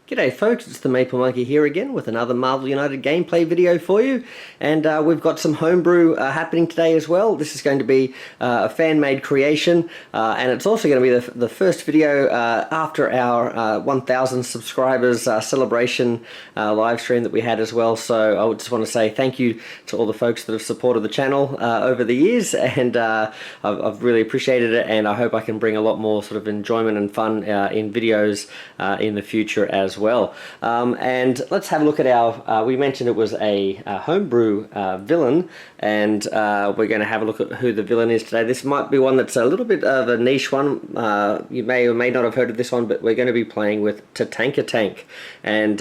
G'day folks, it's the Maple Monkey here again with another Marvel United gameplay video for you, and we've got some homebrew happening today as well. This is going to be a fan-made creation, and it's also going to be the first video after our 1,000 subscribers celebration live stream that we had as well. So I just want to say thank you to all the folks that have supported the channel over the years, and I've really appreciated it, and I hope I can bring a lot more sort of enjoyment and fun in videos in the future as well. And let's have a look at our, we mentioned it was a homebrew villain, and we're going to have a look at who the villain is today. This might be one that's a little bit of a niche one. You may or may not have heard of this one, but we're going to be playing with Tatanka-Tank. And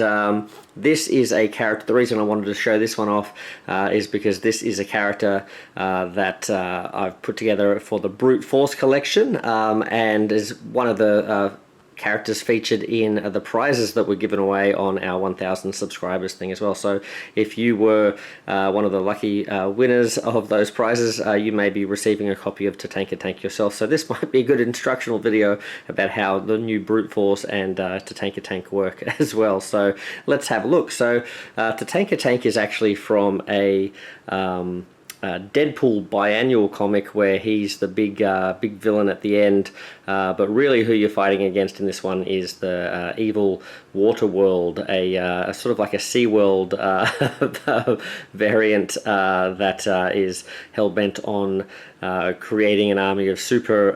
this is a character, the reason I wanted to show this one off is because this is a character that I've put together for the Brute Force collection, and is one of the characters featured in the prizes that were given away on our 1,000 subscribers thing as well. So if you were one of the lucky winners of those prizes, you may be receiving a copy of Tatanka-Tank yourself. So this might be a good instructional video about how the new Brute Force and Tatanka-Tank work as well. So let's have a look. So Tatanka-Tank is actually from a Deadpool Bi-Annual comic where he's the big villain at the end, but really who you're fighting against in this one is the evil water world, a sort of like a Sea World variant that is hell-bent on creating an army of super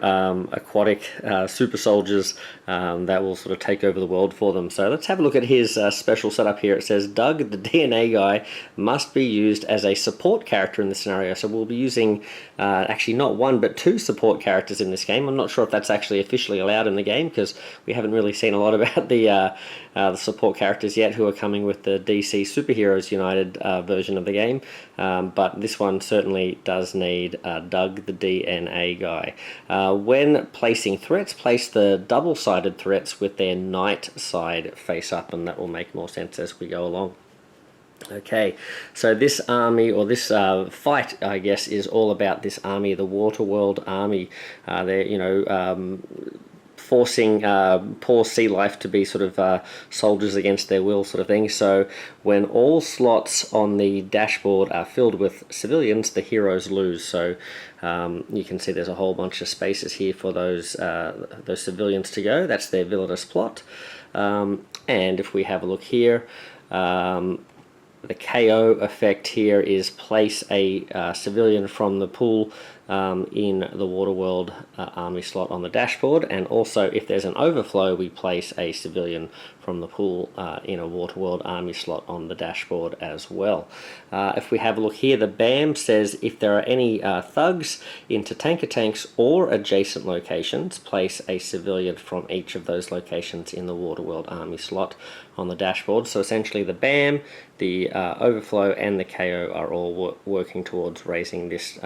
aquatic super soldiers that will sort of take over the world for them. So let's have a look at his special setup here. It says Doug, the DNA guy, must be used as a support character in the scenario. So we'll be using actually not one but two support characters in this game. I'm not sure if that's actually officially allowed in the game because we haven't really seen a lot about the support characters yet who are coming with the DC Superheroes United version of the game. But this one certainly does need Doug, the DNA guy. When placing threats, place the double-sided threats with their night side face up, and that will make more sense as we go along. Okay, so this army, or this fight, I guess, is all about this army, the Waterworld army. They're, you know, forcing poor sea life to be sort of soldiers against their will sort of thing. So when all slots on the dashboard are filled with civilians, the heroes lose. So you can see there's a whole bunch of spaces here for those civilians to go. That's their villainous plot. And if we have a look here, the KO effect here is place a civilian from the pool in the Waterworld army slot on the dashboard, and also if there's an overflow we place a civilian from the pool in a Waterworld army slot on the dashboard as well. If we have a look here, the BAM says if there are any thugs in Tatanka-Tanks or adjacent locations, place a civilian from each of those locations in the Waterworld army slot on the dashboard. So essentially the BAM, the overflow and the KO are all working towards raising this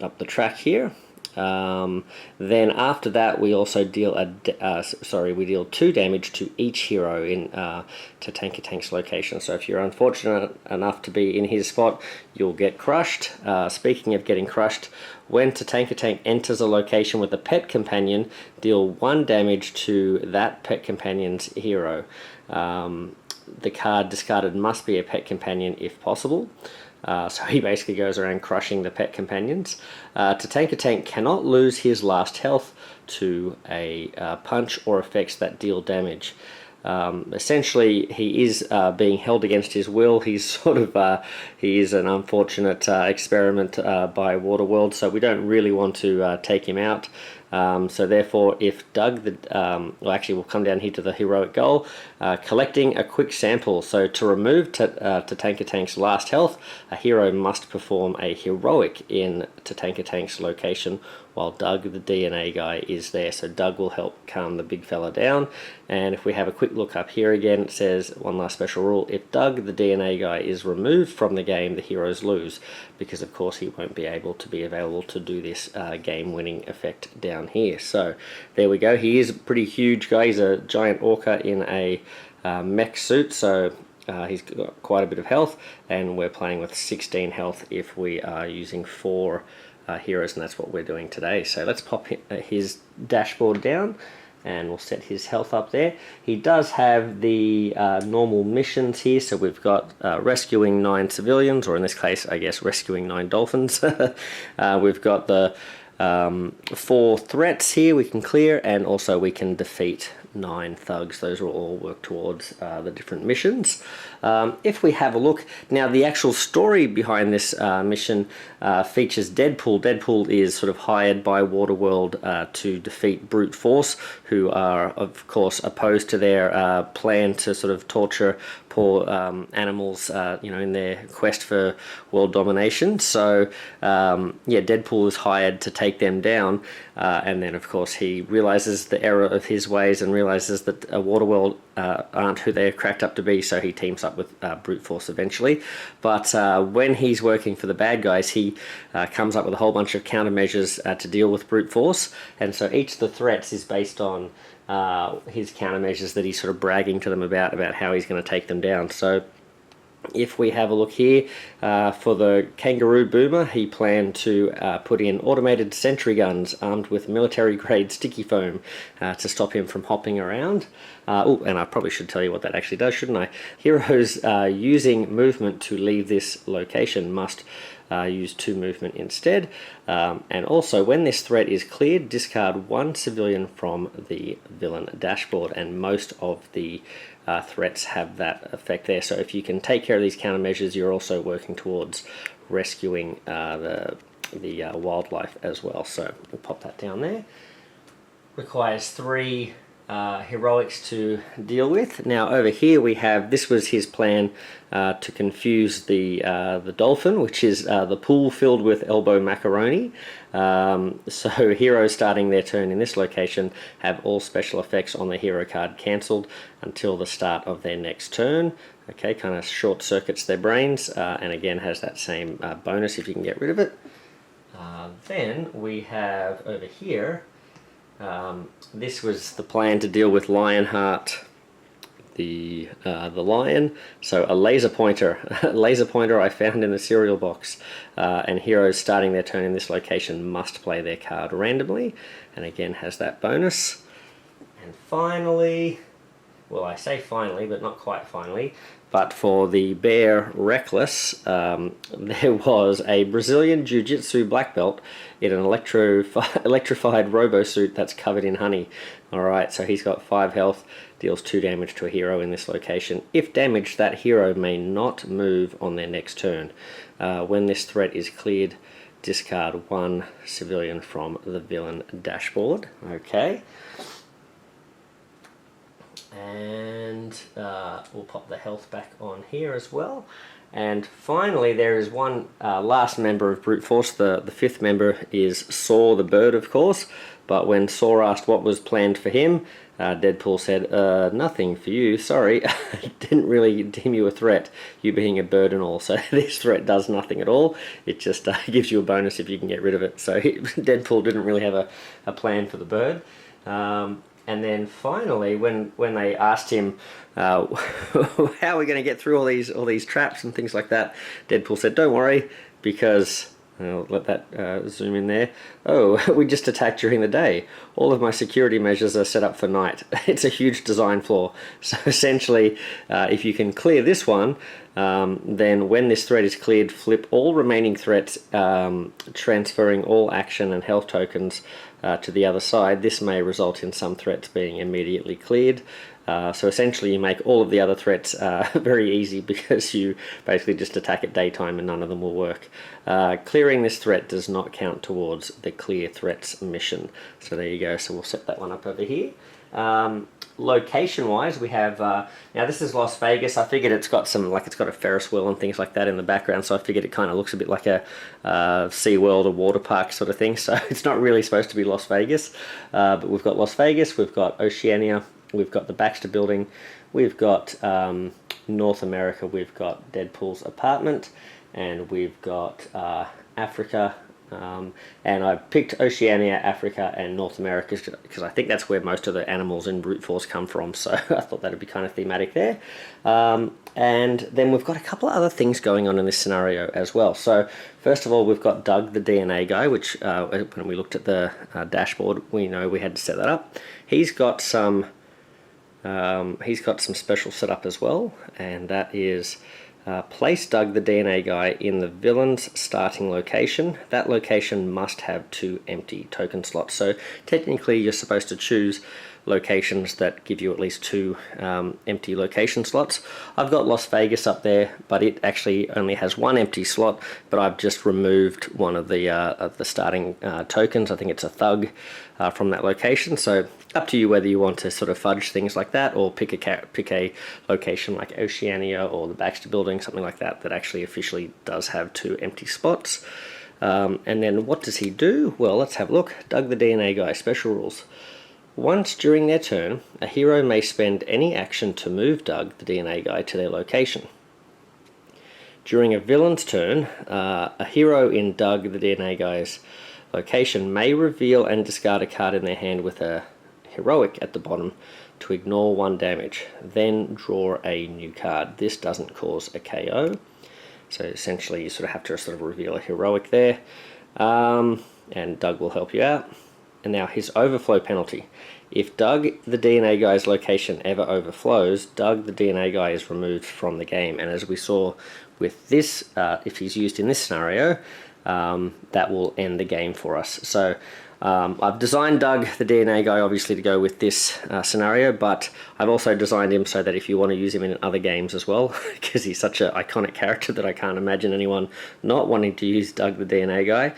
up the track here. Then after that we also deal we deal 2 damage to each hero in Tatanka-Tank's location. So if you're unfortunate enough to be in his spot, you'll get crushed. Speaking of getting crushed, when Tatanka-Tank enters a location with a pet companion, deal 1 damage to that pet companion's hero. The card discarded must be a pet companion if possible. So he basically goes around crushing the pet companions. Tatanka-Tank cannot lose his last health to a punch or effects that deal damage. Essentially, he is being held against his will. He's sort of he is an unfortunate experiment by Waterworld, so we don't really want to take him out. So therefore, if Doug, well actually we'll come down here to the heroic goal, collecting a quick sample. So to remove Tatanka-Tank's last health, a hero must perform a heroic in Tatanka-Tank's location while Doug, the DNA guy, is there. So Doug will help calm the big fella down. And if we have a quick look up here again, it says one last special rule: if Doug, the DNA guy, is removed from the game, the heroes lose, because of course he won't be able to be available to do this game-winning effect down here. So there we go. He is a pretty huge guy. He's a giant orca in a mech suit, so he's got quite a bit of health, and we're playing with 16 health if we are using 4 heroes, and that's what we're doing today. So let's pop his dashboard down. and we'll set his health up there. He does have the normal missions here, so we've got rescuing 9 civilians, or in this case, I guess, rescuing 9 dolphins. We've got the 4 threats here we can clear, and also we can defeat 9 thugs. Those will all work towards the different missions. If we have a look, now the actual story behind this mission features Deadpool. Deadpool is sort of hired by Waterworld to defeat Brute Force, who are of course opposed to their plan to sort of torture poor animals, you know, in their quest for world domination. So yeah, Deadpool is hired to take them down, and then of course he realizes the error of his ways and realizes that Waterworld aren't who they're cracked up to be, so he teams up with Brute Force eventually. But when he's working for the bad guys, he comes up with a whole bunch of countermeasures to deal with Brute Force, and so each of the threats is based on his countermeasures that he's sort of bragging to them about how he's going to take them down. So if we have a look here, for the Kangaroo Boomer, he planned to put in automated sentry guns armed with military-grade sticky foam to stop him from hopping around. Oh, and I probably should tell you what that actually does, shouldn't I? Heroes using movement to leave this location must use 2 movement instead. And also, when this threat is cleared, discard 1 civilian from the villain dashboard, and most of the threats have that effect there. So if you can take care of these countermeasures, you're also working towards rescuing the wildlife as well. So we'll pop that down there. Requires 3 heroics to deal with. Now over here we have, this was his plan to confuse the dolphin, which is the pool filled with elbow macaroni. So heroes starting their turn in this location have all special effects on the hero card cancelled until the start of their next turn. Okay, kind of short circuits their brains, and again has that same bonus if you can get rid of it. Then we have over here, this was the plan to deal with Lionheart, the lion. So a laser pointer, I found in the cereal box, and heroes starting their turn in this location must play their card randomly, and again has that bonus. And finally, well, I say finally, but not quite finally, but for the Bear Reckless, there was a Brazilian Jiu-Jitsu black belt in an electrified robo-suit that's covered in honey. Alright, so he's got 5 health, deals 2 damage to a hero in this location. If damaged, that hero may not move on their next turn. When this threat is cleared, discard 1 civilian from the villain dashboard. Okay. And we'll pop the health back on here as well. And finally, there is one last member of Brute Force. The 5th member is Saw the bird, of course. But when Saw asked what was planned for him, Deadpool said, nothing for you, sorry. Didn't really deem you a threat, you being a bird and all. So this threat does nothing at all. It just gives you a bonus if you can get rid of it. So Deadpool didn't really have a plan for the bird. And then finally, when they asked him how are we going to get through all these traps and things like that, Deadpool said, "Don't worry, because." I'll let that zoom in there. Oh, we just attacked during the day. All of my security measures are set up for night. It's a huge design flaw. So essentially, if you can clear this one, then when this threat is cleared, flip all remaining threats, transferring all action and health tokens to the other side. This may result in some threats being immediately cleared. So essentially you make all of the other threats very easy, because you basically just attack at daytime and none of them will work. Clearing this threat does not count towards the clear threats mission. So there you go. So we'll set that one up over here. Location wise, we have now this is Las Vegas. I figured it's got some, like, it's got a Ferris wheel and things like that in the background, so I figured it kind of looks a bit like a SeaWorld or water park sort of thing. So it's not really supposed to be Las Vegas, but we've got Las Vegas, we've got Oceania, we've got the Baxter Building, we've got North America, we've got Deadpool's apartment, and we've got Africa And I picked Oceania, Africa, and North America because I think that's where most of the animals in brute force come from. So I thought that'd be kind of thematic there. And then we've got a couple of other things going on in this scenario as well. So first of all, we've got Doug, the DNA guy, which when we looked at the dashboard, we know we had to set that up. He's got some special setup as well, and that is place Doug the DNA guy in the villain's starting location. That location must have 2 empty token slots. So technically you're supposed to choose locations that give you at least 2 empty location slots. I've got Las Vegas up there, but it actually only has 1 empty slot, but I've just removed one of the starting tokens. I think it's a thug from that location. So up to you whether you want to sort of fudge things like that, or pick a location like Oceania or the Baxter Building, something like that, that actually officially does have 2 empty spots. And then what does he do? Well, let's have a look. Doug the DNA guy, special rules. Once during their turn, a hero may spend any action to move Doug the DNA guy to their location. During a villain's turn, a hero in Doug the DNA guy's location may reveal and discard a card in their hand with a heroic at the bottom to ignore 1 damage, then draw a new card. This doesn't cause a KO, so essentially you sort of have to sort of reveal a heroic there, and Doug will help you out. And now his overflow penalty. If Doug the DNA guy's location ever overflows, Doug the DNA guy is removed from the game, and as we saw with this, if he's used in this scenario, that will end the game for us. So I've designed Doug the DNA guy obviously to go with this scenario, but I've also designed him so that if you want to use him in other games as well, because he's such an iconic character that I can't imagine anyone not wanting to use Doug the DNA guy,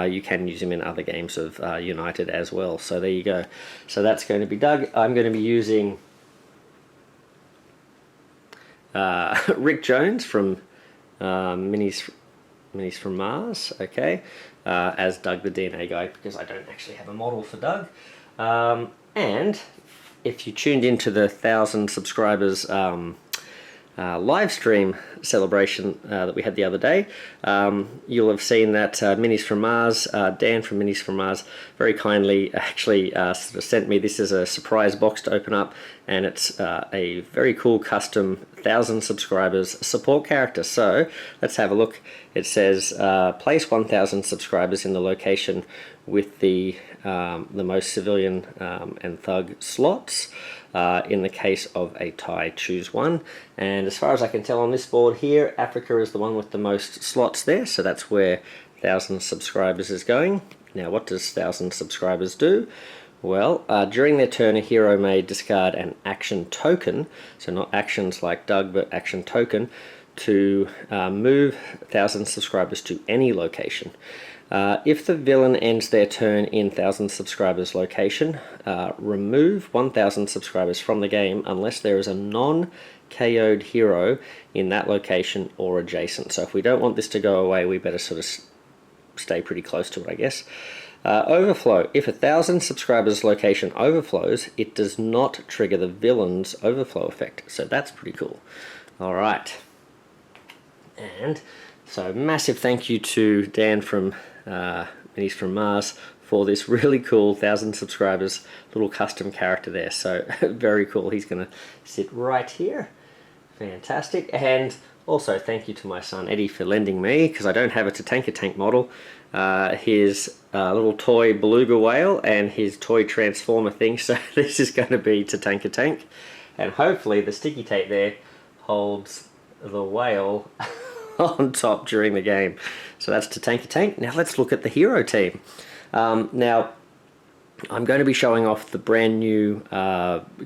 you can use him in other games of United as well. So there you go. So that's going to be Doug. I'm going to be using Rick Jones from Minis from Mars, okay, as Doug the DNA guy, because I don't actually have a model for Doug. And if you tuned into the 1,000 subscribers live stream celebration that we had the other day, you'll have seen that Minis from Mars, Dan from Minis from Mars, very kindly actually sort of sent me this as a surprise box to open up, and it's a very cool custom 1,000 subscribers support character. So let's have a look. It says place 1,000 subscribers in the location with the most civilian and thug slots. In the case of a tie, choose one. And as far as I can tell on this board here, Africa is the one with the most slots there, so that's where 1,000 subscribers is going. Now what does 1,000 subscribers do? Well, during their turn, a hero may discard an action token, so not actions like Doug, but action token, to move 1,000 subscribers to any location. If the villain ends their turn in 1,000 subscribers location, remove 1,000 subscribers from the game unless there is a non-KO'd hero in that location or adjacent. So if we don't want this to go away, we better sort of stay pretty close to it, I guess. Overflow. If 1,000 subscribers location overflows, it does not trigger the villain's overflow effect. So that's pretty cool. All right. And so massive thank you to Dan from Minis from Mars for this really cool 1,000 subscribers little custom character there. So very cool. He's going to sit right here. Fantastic. And also thank you to my son Eddie for lending me, because I don't have a Tatanka-Tank model, his little toy beluga whale and his toy transformer thing. So this is going to be Tatanka-Tank, and hopefully the sticky tape there holds the whale on top during the game. So that's Tatanka-Tank. Now let's look at the hero team. Now I'm going to be showing off the brand new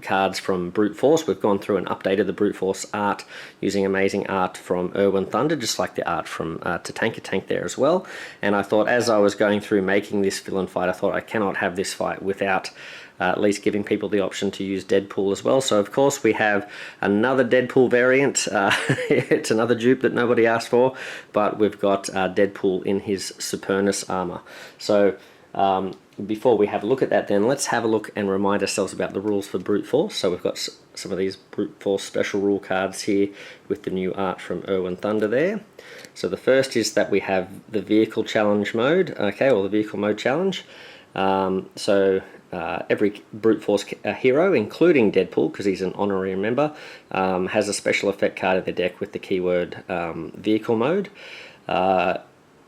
cards from Brute Force. We've gone through and updated the Brute Force art using amazing art from Erwin Thunder, just like the art from Tatanka-Tank there as well. And I thought, as I was going through making this villain fight, I thought I cannot have this fight without at least giving people the option to use Deadpool as well. So of course we have another Deadpool variant. It's another dupe that nobody asked for, but we've got Deadpool in his Supernus Armor. So Before we have a look at that then, let's have a look and remind ourselves about the rules for brute force. So we've got some of these brute force special rule cards here with the new art from Erwin Thunder there. So the first is that we have the vehicle challenge mode, okay, or the vehicle mode challenge. Every brute force hero, including Deadpool, because he's an honorary member, has a special effect card in the deck with the keyword vehicle mode.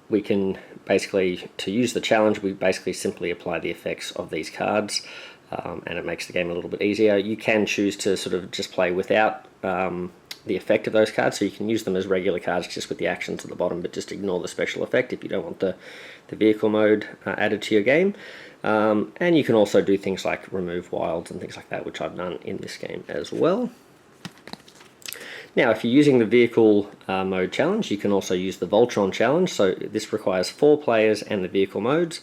We can basically, to use the challenge, we basically simply apply the effects of these cards, and it makes the game a little bit easier. You can choose to sort of just play without the effect of those cards, so you can use them as regular cards just with the actions at the bottom, but just ignore the special effect if you don't want the vehicle mode added to your game. And you can also do things like remove wilds and things like that, which I've done in this game as well. Now, if you're using the vehicle mode challenge, you can also use the Voltron challenge. So this requires 4 players and the vehicle modes.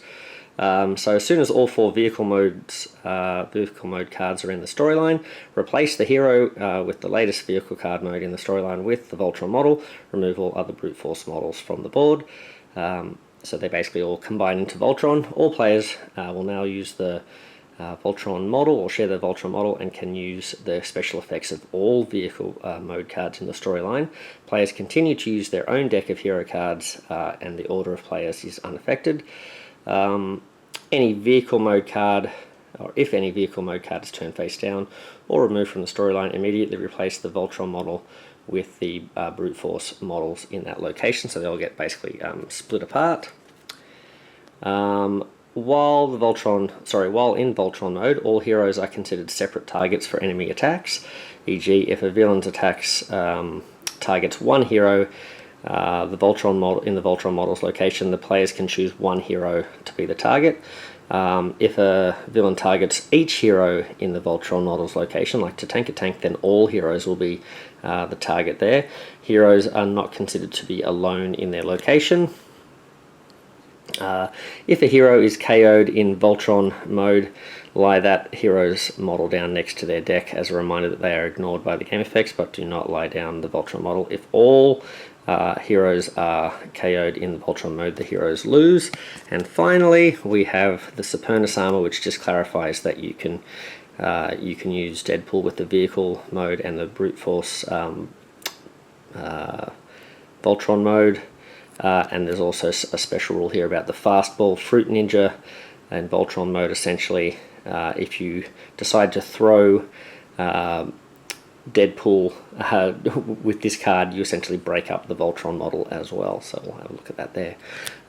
So as soon as all 4 vehicle mode cards are in the storyline, replace the hero with the latest vehicle card mode in the storyline with the Voltron model. Remove all other brute force models from the board. So they basically all combine into Voltron. All players will now use the Voltron model, or share the Voltron model, and can use the special effects of all vehicle mode cards in the storyline. Players continue to use their own deck of hero cards, and the order of players is unaffected. Any vehicle mode card, or if any vehicle mode card is turned face down or removed from the storyline, immediately replace the Voltron model with the brute force models in that location, so they'll get basically split apart. While in Voltron mode, all heroes are considered separate targets for enemy attacks. E.g., if a villain's attacks targets one hero, the Voltron model in the Voltron model's location, the players can choose one hero to be the target. If a villain targets each hero in the Voltron model's location, like Tatanka-Tank, then all heroes will be the target there. Heroes are not considered to be alone in their location. If a hero is KO'd in Voltron mode, lie that hero's model down next to their deck as a reminder that they are ignored by the game effects, but do not lie down the Voltron model. If all heroes are KO'd in the Voltron mode, the heroes lose. And finally, we have the Supernus Armor, which just clarifies that you can use Deadpool with the vehicle mode and the brute force Voltron mode. And there's also a special rule here about the fastball fruit ninja and Voltron mode. Essentially, if you decide to throw Deadpool with this card, you essentially break up the Voltron model as well. So we'll have a look at that there.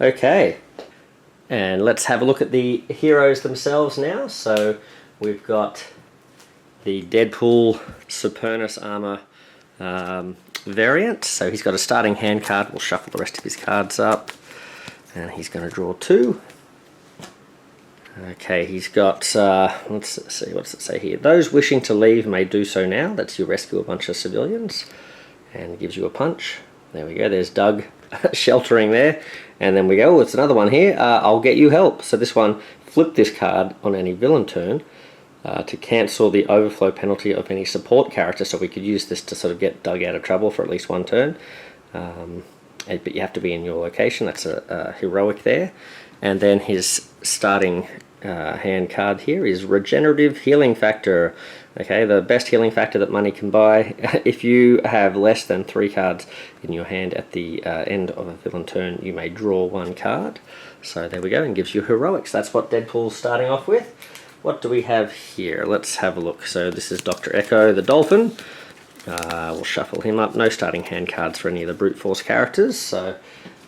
Okay, and let's have a look at the heroes themselves now. So we've got the Deadpool Supernus Armor variant. So he's got a starting hand card. We'll shuffle the rest of his cards up, and he's going to draw 2. Okay, he's got, let's see, what's it say here? Those wishing to leave may do so now. That's you rescue a bunch of civilians, and gives you a punch. There we go, there's Doug sheltering there. And then we go, oh, it's another one here. I'll get you help. So this one, flip this card on any villain turn to cancel the overflow penalty of any support character. So we could use this to sort of get Doug out of trouble for at least one turn. But you have to be in your location. That's a heroic there. And then his starting hand card here is Regenerative Healing Factor. Okay, the best healing factor that money can buy. If you have less than 3 cards in your hand at the end of a villain turn, you may draw 1 card. So there we go, and gives you heroics. That's what Deadpool's starting off with. What do we have here? Let's have a look. So this is Dr. Echo the Dolphin. We'll shuffle him up. No starting hand cards for any of the brute force characters. So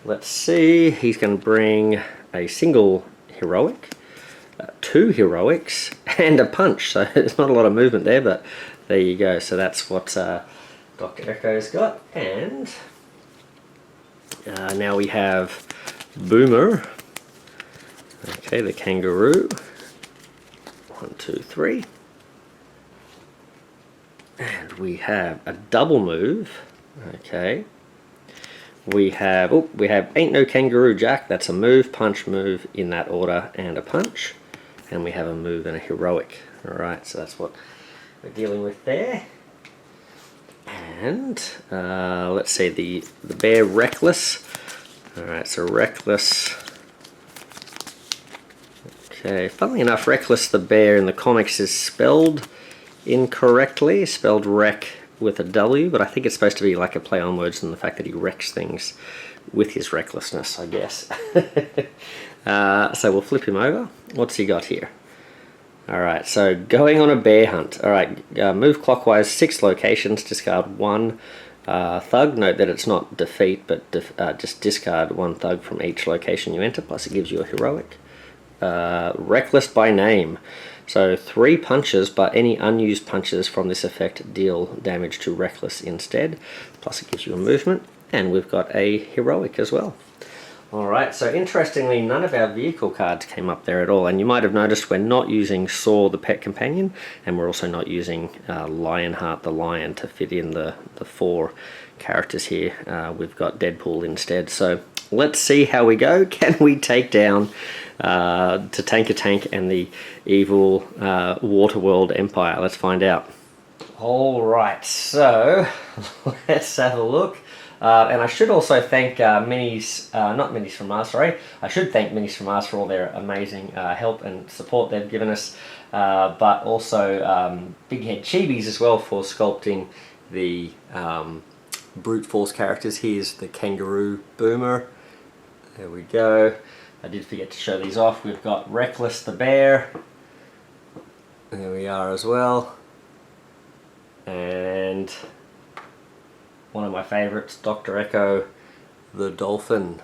let's see. He's going to bring a single heroic, 2 heroics, and a punch. So there's not a lot of movement there, but there you go. So that's what Dr. Echo's got. And now we have Boomer. Okay, the kangaroo. 1, 2, 3. And we have a double move. Okay. We have Ain't No Kangaroo Jack. That's a move, punch, move in that order, and a punch. And we have a move and a heroic. Alright, so that's what we're dealing with there. And let's see, the bear Reckless. Alright, so Reckless Okay, funnily enough, Reckless the Bear in the comics is spelled incorrectly, spelled wreck with a W, but I think it's supposed to be like a play on words and the fact that he wrecks things with his recklessness, I guess. So we'll flip him over. What's he got here? Alright, so going on a bear hunt. Alright, move clockwise 6 locations, discard 1 thug. Note that it's not defeat, but just discard 1 thug from each location you enter, plus it gives you a heroic. Reckless by name. So 3 punches, but any unused punches from this effect deal damage to Reckless instead. Plus it gives you a movement, and we've got a heroic as well. Alright, so interestingly, none of our vehicle cards came up there at all, and you might have noticed we're not using Saw the pet companion, and we're also not using Lionheart the lion to fit in the 4 characters here. We've got Deadpool instead, so let's see how we go. Can we take down Tatanka-Tank and the evil Waterworld Empire? Let's find out. Alright, so let's have a look. And I should also thank not Minis from Mars, sorry. I should thank Minis from Mars for all their amazing help and support they've given us, but also Big Head Chibis as well for sculpting the brute force characters. Here's the Kangaroo Boomer. There we go. I did forget to show these off. We've got Reckless the Bear. There we are as well. And one of my favorites, Dr. Echo the Dolphin.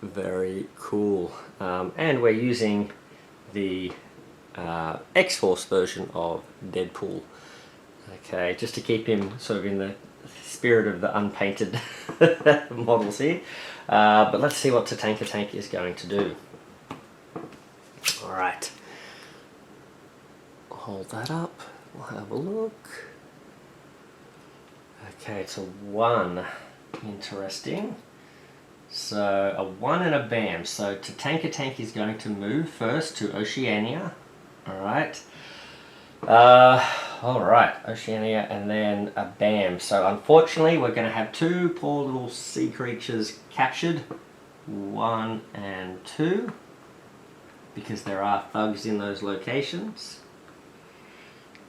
Very cool. And we're using the X-Force version of Deadpool. Okay, just to keep him sort of in the spirit of the unpainted models here. But let's see what Tatanka-Tank is going to do. Alright. Hold that up. We'll have a look. Okay, it's a 1. Interesting. So a 1 and a BAM. So Tatanka-Tank is going to move first to Oceania. Alright. Alright, Oceania and then a BAM. So unfortunately we're going to have 2 poor little sea creatures captured. 1 and 2. Because there are thugs in those locations.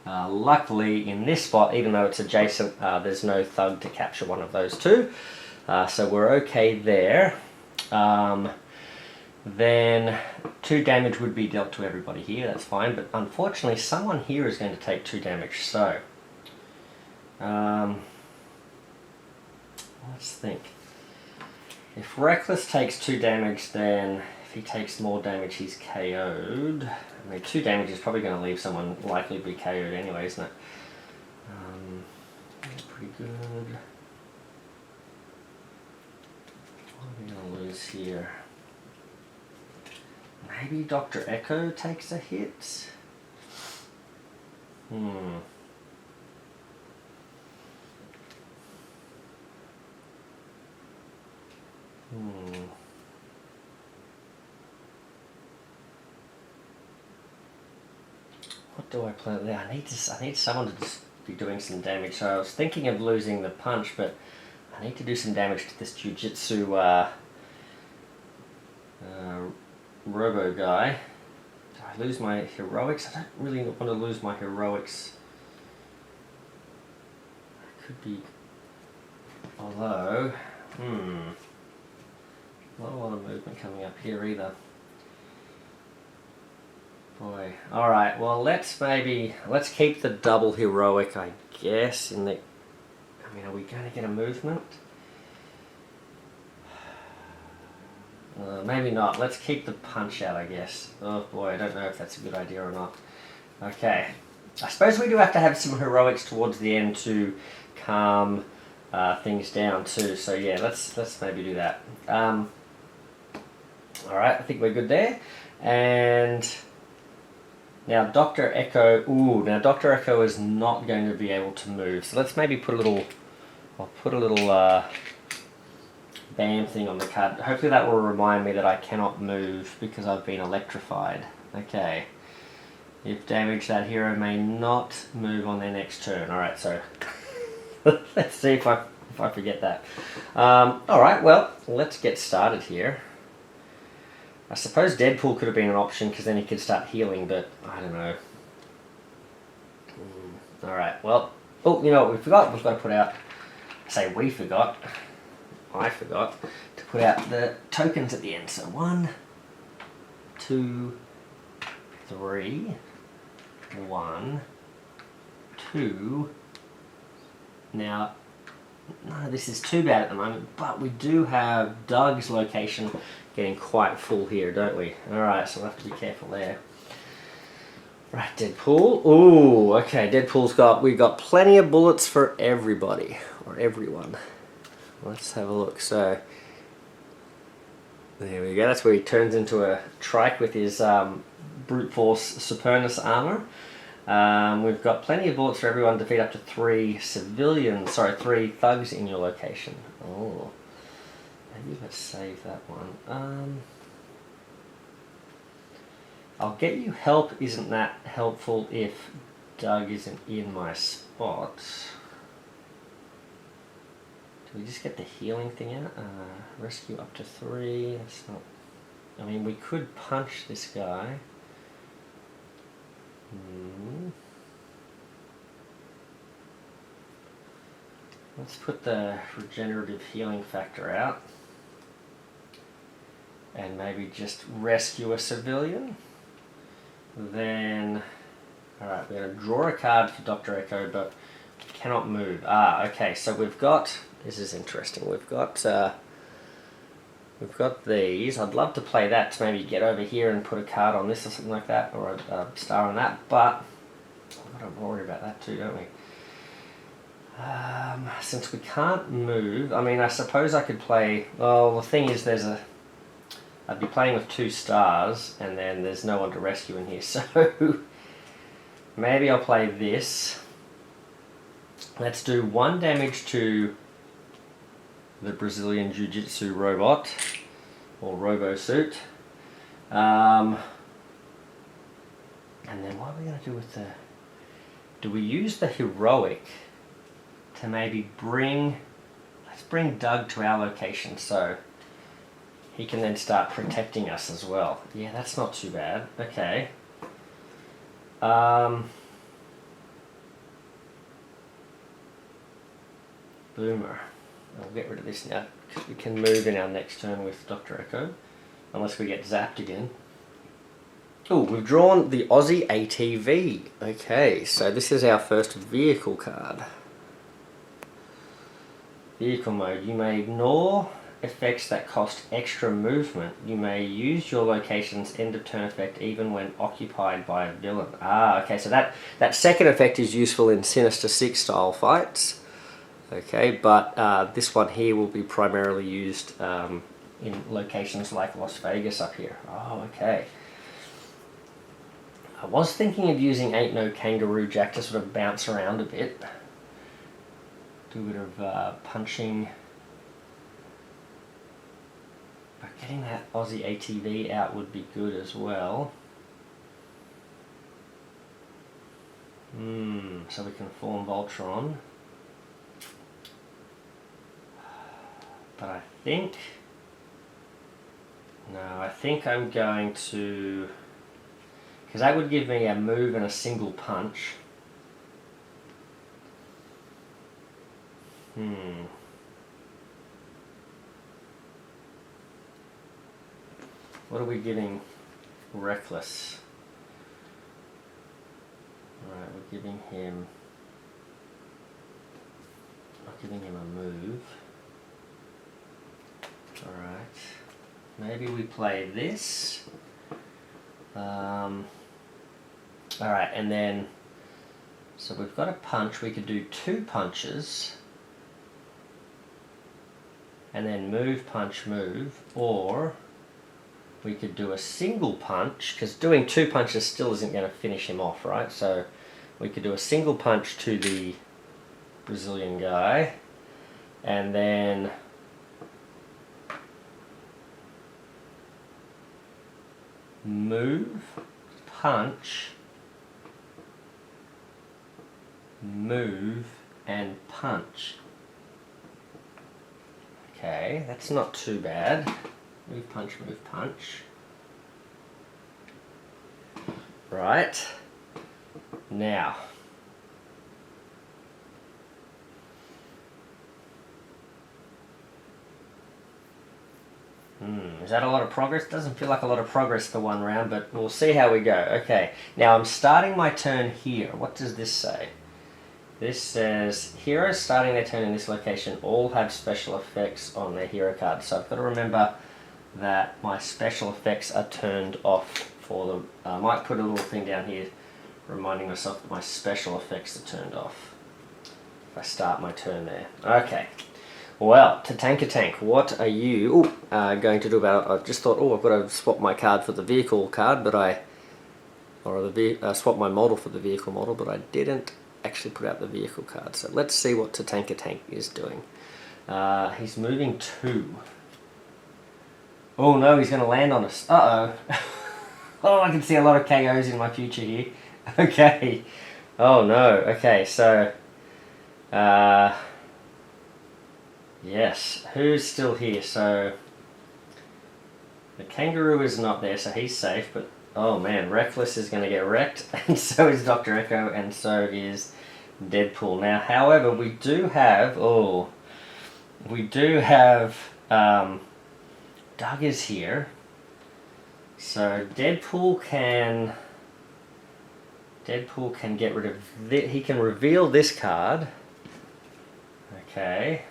Luckily in this spot, even though it's adjacent, there's no thug to capture one of those 2. So we're okay there. Then 2 damage would be dealt to everybody here, that's fine, but unfortunately someone here is going to take 2 damage, so let's think. If Reckless takes 2 damage, then if he takes more damage he's KO'd. I mean 2 damage is probably going to leave someone likely to be KO'd anyway, isn't it? Pretty good. What are we going to lose here? Maybe Dr. Echo takes a hit? What do I plan there? I need someone to just be doing some damage. So I was thinking of losing the punch, but I need to do some damage to this Jiu-Jitsu Robo guy. Do I lose my heroics? I don't really want to lose my heroics. I could be... Although... Not a lot of movement coming up here either. Boy. Alright, well let's keep the double heroic, I guess, in the... I mean, are we going to get a movement? Maybe not. Let's keep the punch out, I guess. Oh boy, I don't know if that's a good idea or not. Okay. I suppose we do have to have some heroics towards the end to calm things down too. So yeah, let's maybe do that. Alright, I think we're good there. And now Dr. Echo, now Dr. Echo is not going to be able to move. So let's maybe put a little, I'll put a little BAM thing on the card. Hopefully that will remind me that I cannot move because I've been electrified. Okay. If damaged, that hero may not move on their next turn. Alright, so let's see if I forget that. Alright, well, let's get started here. I suppose Deadpool could have been an option because then he could start healing, but I don't know. Alright, well, oh, you know what we forgot? We've got to put out, I say we forgot, I forgot to put out the tokens at the end. So 1, 2, 3, 1, 2. Now, none of this is too bad at the moment, but we do have Doug's location getting quite full here, don't we? Alright, so we'll have to be careful there. Right, Deadpool. Ooh, okay, we've got plenty of bullets for everybody, or everyone. Let's have a look. So, there we go. That's where he turns into a trike with his brute force Supernus Armor. We've got plenty of bullets for everyone. Defeat up to 3 thugs in your location. Oh, maybe let's save that one. I'll get you help isn't that helpful if Doug isn't in my spot. Do we just get the healing thing out? Rescue up to 3. That's not. I mean, we could punch this guy. Let's put the regenerative healing factor out. And maybe just rescue a civilian. Then, alright, we're going to draw a card for Dr. Echo, but we cannot move. Okay, so we've got, this is interesting, we've got these. I'd love to play that to maybe get over here and put a card on this or something like that, or a star on that, but we've got to worry about that too, don't we? Since we can't move, I mean, I suppose I could play, well, the thing is I'd be playing with 2 stars, and then there's no one to rescue in here, so maybe I'll play this. Let's do 1 damage to the Brazilian Jiu-Jitsu robot, or robo-suit. And then what are we going to do with the... Do we use the heroic to maybe bring... Let's bring Doug to our location, so... he can then start protecting us as well. Yeah, that's not too bad. Okay. Boomer. I'll get rid of this now, because we can move in our next turn with Dr. Echo. Unless we get zapped again. Oh, we've drawn the Aussie ATV. Okay, so this is our first vehicle card. Vehicle mode. You may ignore effects that cost extra movement. You may use your location's end of turn effect even when occupied by a villain. Okay, so that second effect is useful in Sinister 6 style fights. Okay, but this one here will be primarily used in locations like Las Vegas up here. Oh, okay. I was thinking of using Ain't No Kangaroo Jack to sort of bounce around a bit. Do a bit of punching. But getting that Aussie ATV out would be good as well. So we can form Voltron. But I think I'm going to... because that would give me a move and a single punch. What are we giving Reckless? Alright, we're giving him... not giving him a move. Alright. Maybe we play this. Alright, and then... so we've got a punch. We could do 2 punches. And then move, punch, move. Or... we could do a single punch, because doing 2 punches still isn't going to finish him off, right? So we could do a single punch to the Brazilian guy, and then move, punch, move, and punch. Okay, that's not too bad. Move, punch, move, punch. Right. Now. Is that a lot of progress? Doesn't feel like a lot of progress for one round, but we'll see how we go. Okay, now I'm starting my turn here. What does this say? This says, heroes starting their turn in this location all have special effects on their hero card. So I've got to remember that my special effects are turned off for them. I might put a little thing down here reminding myself that my special effects are turned off if I start my turn there. Okay. Well, Tatanka-Tank, what are you going to do about it? I just thought, I've got to swap my card for the vehicle card, but swap my model for the vehicle model, but I didn't actually put out the vehicle card. So let's see what Tatanka-Tank is doing. He's moving 2. Oh no, he's going to land on us. Uh-oh. Oh, I can see a lot of KOs in my future here. Okay. Oh no. Okay, so... yes, who's still here? So the kangaroo is not there, so he's safe, but oh man, Reckless is going to get wrecked, and so is Dr. Echo, and so is Deadpool. Now, however, we do have Doug is here, so Deadpool can get rid of he can reveal this card. Okay.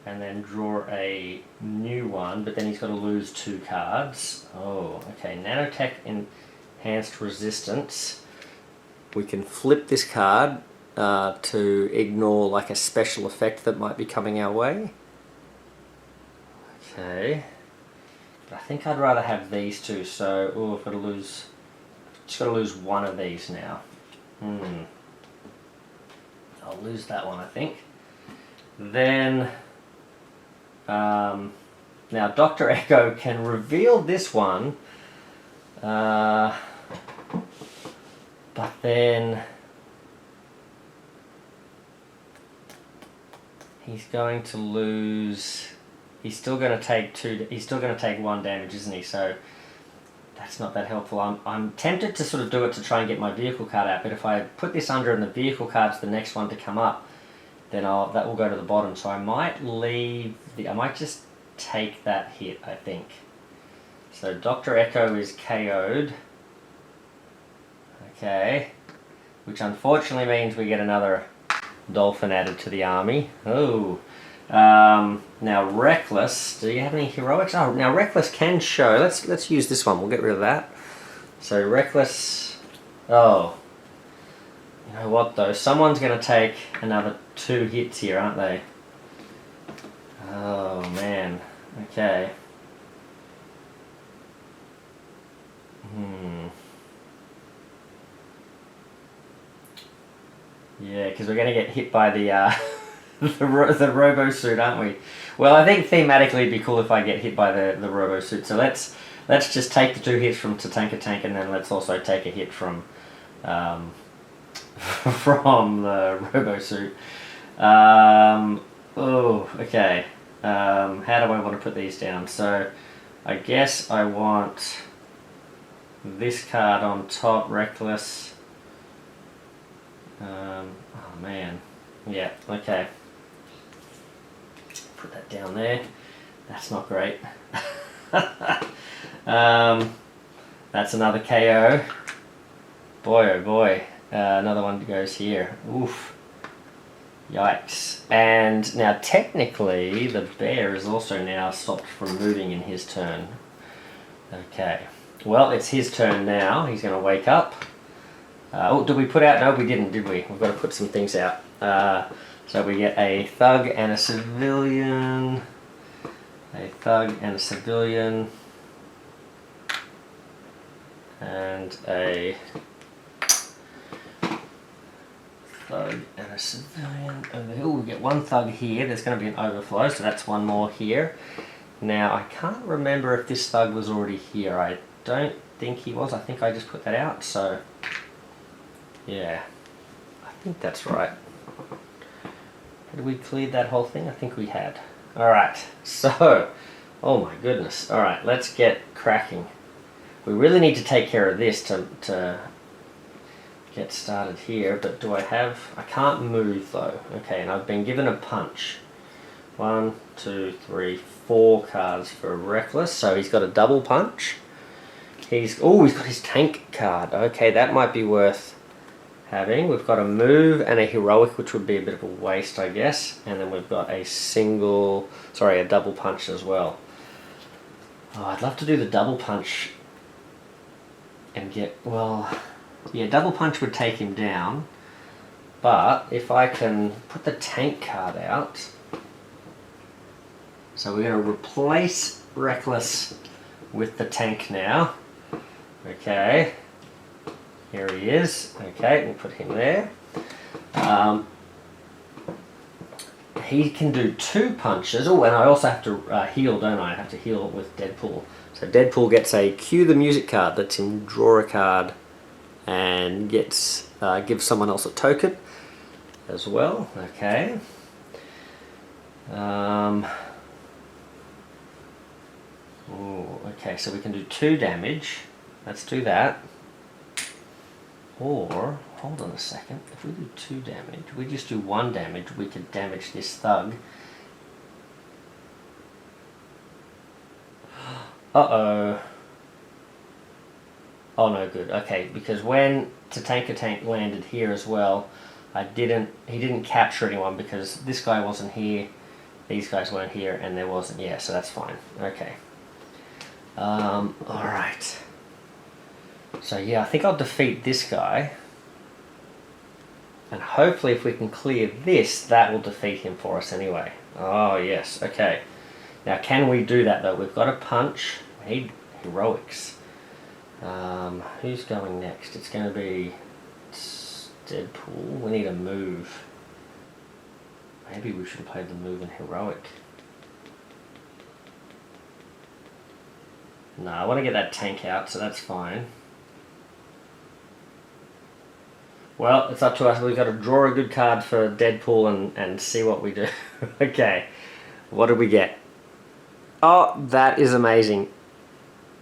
And then draw a new one, but then he's got to lose 2 cards. Oh, okay. Nanotech Enhanced Resistance. We can flip this card to ignore like a special effect that might be coming our way. Okay. But I think I'd rather have these 2, so I've got to lose... just got to lose one of these now. I'll lose that one, I think. Then... now Dr. Echo can reveal this one, but then he's going to lose. He's still going to take 2. He's still going to take 1 damage, isn't he? So that's not that helpful. I'm tempted to sort of do it to try and get my vehicle card out, but if I put this under and the vehicle card's the next one to come up, then that will go to the bottom. So I might I might just take that hit, I think. So Dr. Echo is KO'd. Okay. Which unfortunately means we get another dolphin added to the army. Oh. Now Reckless, do you have any heroics? Oh, now Reckless can show. Let's use this one. We'll get rid of that. So Reckless. Oh. You know what though? Someone's going to take another 2 hits here, aren't they? Oh man. Okay. Yeah, because we're going to get hit by the the robo suit, aren't we? Well, I think thematically it'd be cool if I get hit by the robo suit. So let's just take the 2 hits from Tatanka-Tank, and then let's also take a hit from from the robo suit. Oh, okay. How do I want to put these down? So I guess I want this card on top, Reckless. Oh man. Yeah, okay. Put that down there. That's not great. That's another KO. Boy, oh boy. Another one goes here. Oof. Yikes. And now technically the bear is also now stopped from moving in his turn. Okay. Well, it's his turn now. He's going to wake up. Oh, did we put out? No, we didn't, did we? We've got to put some things out. So we get a thug and a civilian. A thug and a civilian. And a thug and a civilian over here. We get 1 thug here. There's going to be an overflow, so that's 1 more here. Now, I can't remember if this thug was already here. I don't think he was. I think I just put that out, so... yeah. I think that's right. Had we cleared that whole thing? I think we had. Alright, so... oh my goodness. Alright, let's get cracking. We really need to take care of this to get started here, but do I can't move though. Okay, and I've been given a punch. 1, 2, 3, 4 cards for reckless, so he's got a double punch. He's got his tank card. Okay, that might be worth having. We've got a move and a heroic, which would be a bit of a waste, I guess. And then we've got a double punch as well. Oh, I'd love to do the double punch and double punch would take him down. But if I can put the tank card out, so we're going to replace reckless with the tank now. Okay. Here he is. Okay, we'll put him there. He can do 2 punches. Oh, and I also have to heal, don't I? I have to heal with Deadpool. So Deadpool gets a cue the music card, lets him draw a card, and gives someone else a token as well. Okay. Okay, so we can do 2 damage. Let's do that. Or, hold on a second, if we do 2 damage, we just do 1 damage, we could damage this thug. Uh-oh. Oh, no good. Okay, because when Tatanka-Tank landed here as well, he didn't capture anyone because this guy wasn't here, these guys weren't here, and there wasn't, yeah, so that's fine. Okay. Alright. So yeah, I think I'll defeat this guy. And hopefully if we can clear this, that will defeat him for us anyway. Oh yes, okay. Now can we do that though? We've got a punch. We need heroics. Who's going next? It's going to be Deadpool. We need a move. Maybe we should have played the move in heroic. No, I want to get that tank out, so that's fine. Well, it's up to us. We've got to draw a good card for Deadpool and see what we do. Okay, what did we get? Oh, that is amazing.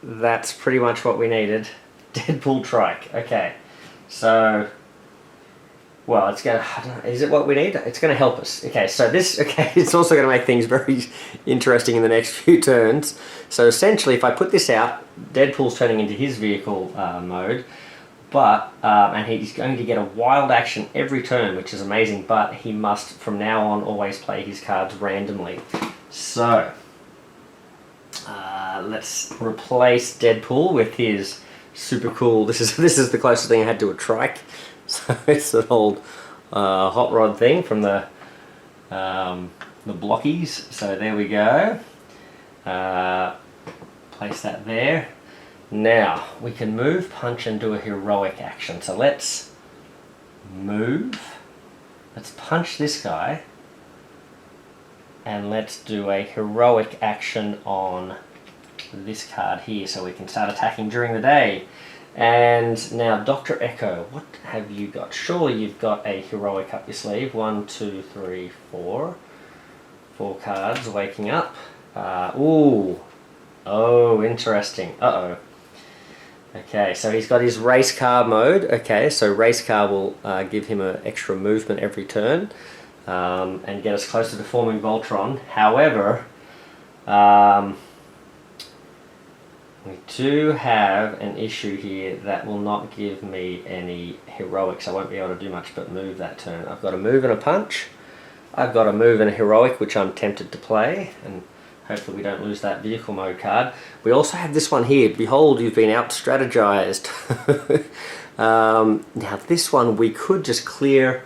That's pretty much what we needed. Deadpool trike. Okay, so, well, it's gonna. Is it what we need? It's gonna help us. Okay, so this. Okay, it's also gonna make things very interesting in the next few turns. So essentially, if I put this out, Deadpool's turning into his vehicle mode. But, and he's going to get a wild action every turn, which is amazing, but he must, from now on, always play his cards randomly. So, let's replace Deadpool with his super cool, this is the closest thing I had to a trike. So it's an old hot rod thing from the blockies. So there we go. Place that there. Now, we can move, punch, and do a heroic action. So let's move. Let's punch this guy. And let's do a heroic action on this card here so we can start attacking during the day. And now, Dr. Echo, what have you got? Surely you've got a heroic up your sleeve. 1, 2, 3, 4. 4 cards waking up. Ooh. Oh, interesting. Uh-oh. Okay, so he's got his race car mode. Okay, so race car will give him an extra movement every turn and get us closer to forming Voltron. However, we do have an issue here that will not give me any heroics. I won't be able to do much but move that turn. I've got a move and a punch. I've got a move and a heroic, which I'm tempted to play, and hopefully we don't lose that vehicle mode card. We also have this one here. Behold, you've been out-strategized. Now this one, we could just clear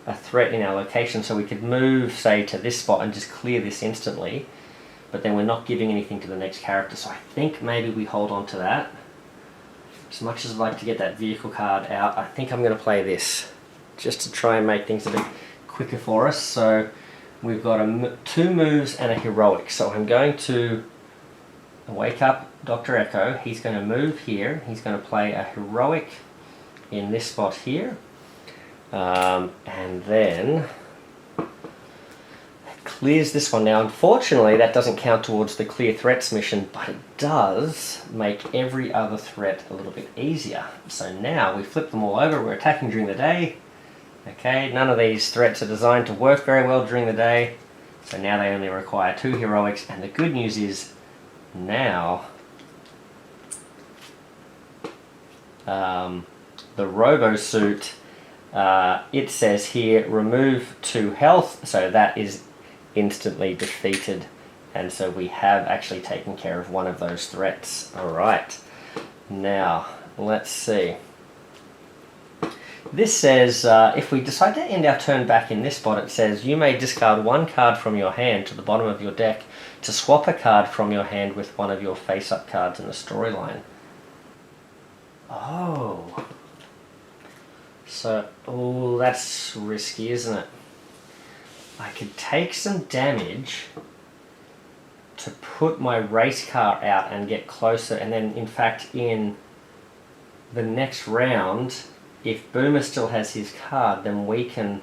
a threat in our location, so we could move, say, to this spot and just clear this instantly. But then we're not giving anything to the next character, so I think maybe we hold on to that. As much as I'd like to get that vehicle card out, I think I'm going to play this, just to try and make things a bit quicker for us. So we've got 2 moves and a heroic. So I'm going to wake up Dr. Echo. He's going to move here. He's going to play a heroic in this spot here. And then clears this one. Now, unfortunately, that doesn't count towards the clear threats mission, but it does make every other threat a little bit easier. So now we flip them all over. We're attacking during the day. Okay, none of these threats are designed to work very well during the day. So now they only require 2 heroics. And the good news is now the Robo Suit, it says here remove 2 health, so that is instantly defeated, and so we have actually taken care of one of those threats. Alright, now let's see. This says if we decide to end our turn back in this spot, it says you may discard 1 card from your hand to the bottom of your deck to swap a card from your hand with one of your face-up cards in the storyline. Oh. So, oh, that's risky, isn't it? I could take some damage to put my race car out and get closer, and then, in fact, in the next round, if Boomer still has his card, then we can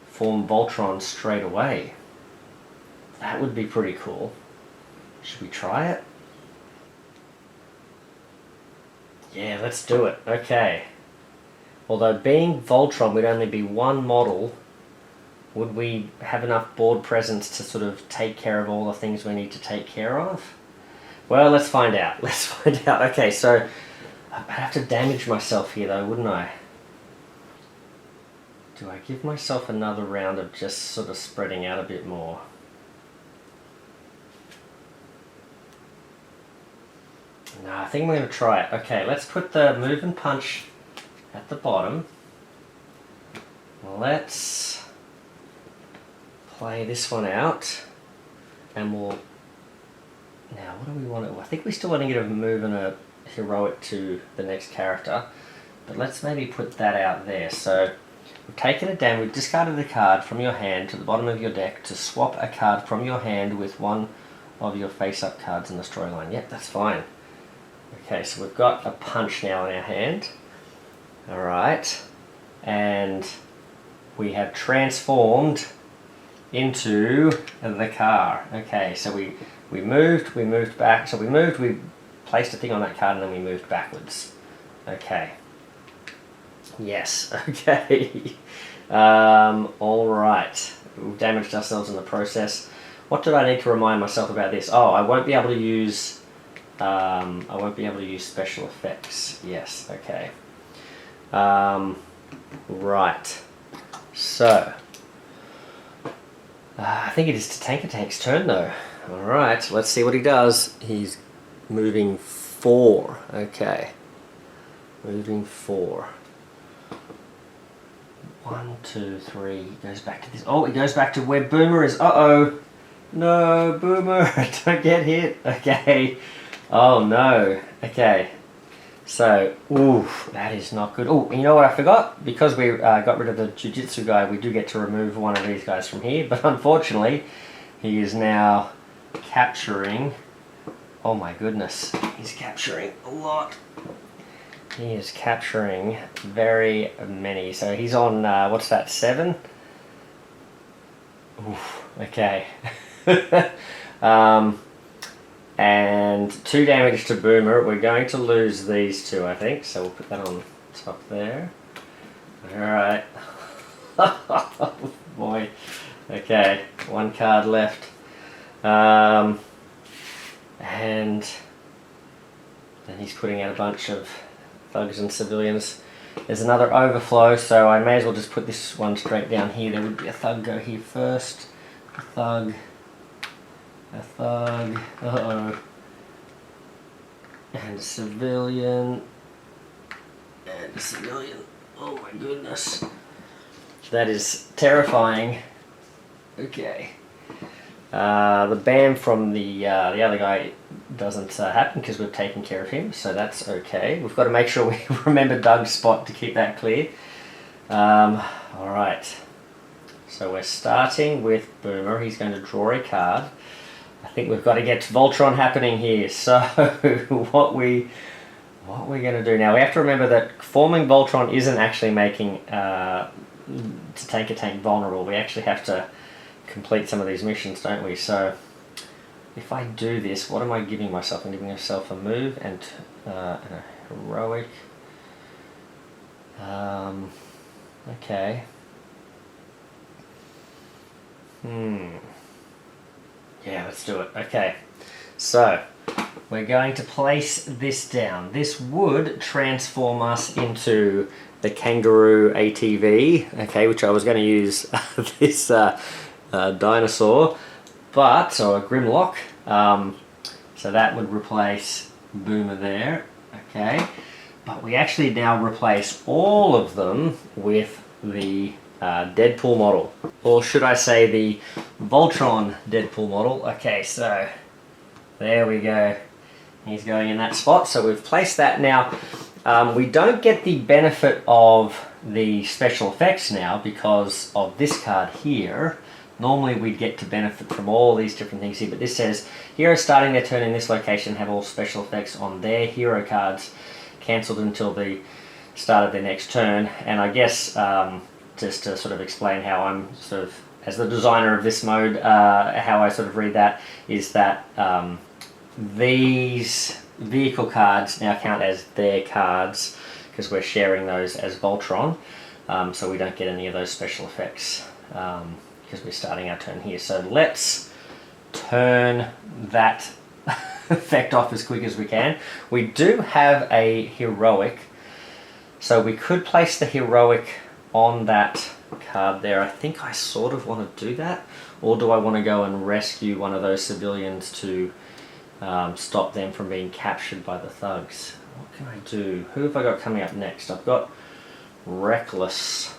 form Voltron straight away. That would be pretty cool. Should we try it? Yeah, let's do it. Okay. Although being Voltron would only be 1 model, would we have enough board presence to sort of take care of all the things we need to take care of? Well, let's find out. Let's find out. Okay, so I'd have to damage myself here though, wouldn't I? Do I give myself another round of just sort of spreading out a bit more? No, I think I'm going to try it. Okay, let's put the move and punch at the bottom. Let's play this one out, and we'll... Now, what do we want to... I think we still want to get a move and a heroic to the next character, but let's maybe put that out there. So, we've taken it down, we've discarded a card from your hand to the bottom of your deck to swap a card from your hand with one of your face-up cards in the storyline. Yep, that's fine. Okay, so we've got a punch now in our hand. Alright, and we have transformed into the car. Okay, so we moved back. So we placed a thing on that card and then we moved backwards. Okay. Yes, okay. Alright. We've damaged ourselves in the process. What did I need to remind myself about this? Oh, I won't be able to use special effects. Yes, okay. Right. So, I think it is Tatanka-Tank's turn though. Alright, let's see what he does. He's moving 4. Okay. Moving 4. 1, 2, 3. He goes back to this. Oh, he goes back to where Boomer is. Uh-oh. No, Boomer. Don't get hit. Okay. Oh, no. Okay. So, ooh, that is not good. Oh, you know what I forgot? Because we got rid of the Jiu-Jitsu guy, we do get to remove one of these guys from here. But unfortunately, he is now capturing... Oh my goodness. He's capturing a lot. He is capturing very many. So he's on, what's that, 7? Oof, okay. And 2 damage to Boomer. We're going to lose these 2, I think. So we'll put that on top there. Alright. Oh boy. Okay, 1 card left. And then he's putting out a bunch of thugs and civilians. There's another overflow, so I may as well just put this one straight down here. There would be a thug go here first. A thug. A thug. Uh-oh. And a civilian. And a civilian. Oh my goodness. That is terrifying. Okay. The ban from the other guy doesn't happen because we've taken care of him, so that's okay. We've got to make sure we remember Doug's spot to keep that clear. Alright. So we're starting with Boomer. He's going to draw a card. I think we've got to get Voltron happening here. So what we're going to do now, we have to remember that forming Voltron isn't actually making Tatanka-Tank vulnerable. We actually have to complete some of these missions, don't we? So if I do this, what am I giving myself? I'm giving myself a move and a heroic. Okay. Yeah, let's do it. Okay. So we're going to place this down. This would transform us into the kangaroo ATV, okay, which I was going to use this dinosaur, but, or a Grimlock. So that would replace Boomer there, okay. But we actually now replace all of them with the Deadpool model. Or should I say the Voltron Deadpool model. Okay, so there we go. He's going in that spot, so we've placed that now. We don't get the benefit of the special effects now because of this card here. Normally we'd get to benefit from all these different things here, but this says, heroes starting their turn in this location have all special effects on their hero cards cancelled until the start of their next turn. And I guess, just to sort of explain how I'm sort of, as the designer of this mode, how I sort of read that, is that these vehicle cards now count as their cards because we're sharing those as Voltron, so we don't get any of those special effects because we're starting our turn here. So let's turn that effect off as quick as we can. We do have a heroic, so we could place the heroic on that card there. I think I sort of want to do that, or do I want to go and rescue one of those civilians to stop them from being captured by the thugs? What can I do? Who have I got coming up next? I've got Reckless.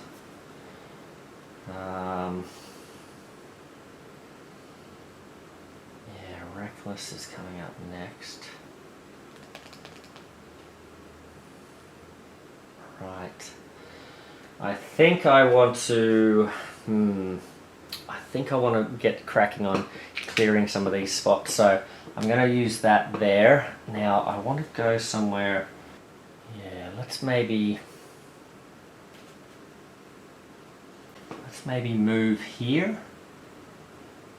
Yeah, Reckless is coming up next. Right. I think I want to... I think I want to get cracking on clearing some of these spots. So I'm going to use that there. Now I want to go somewhere. Yeah, let's maybe move here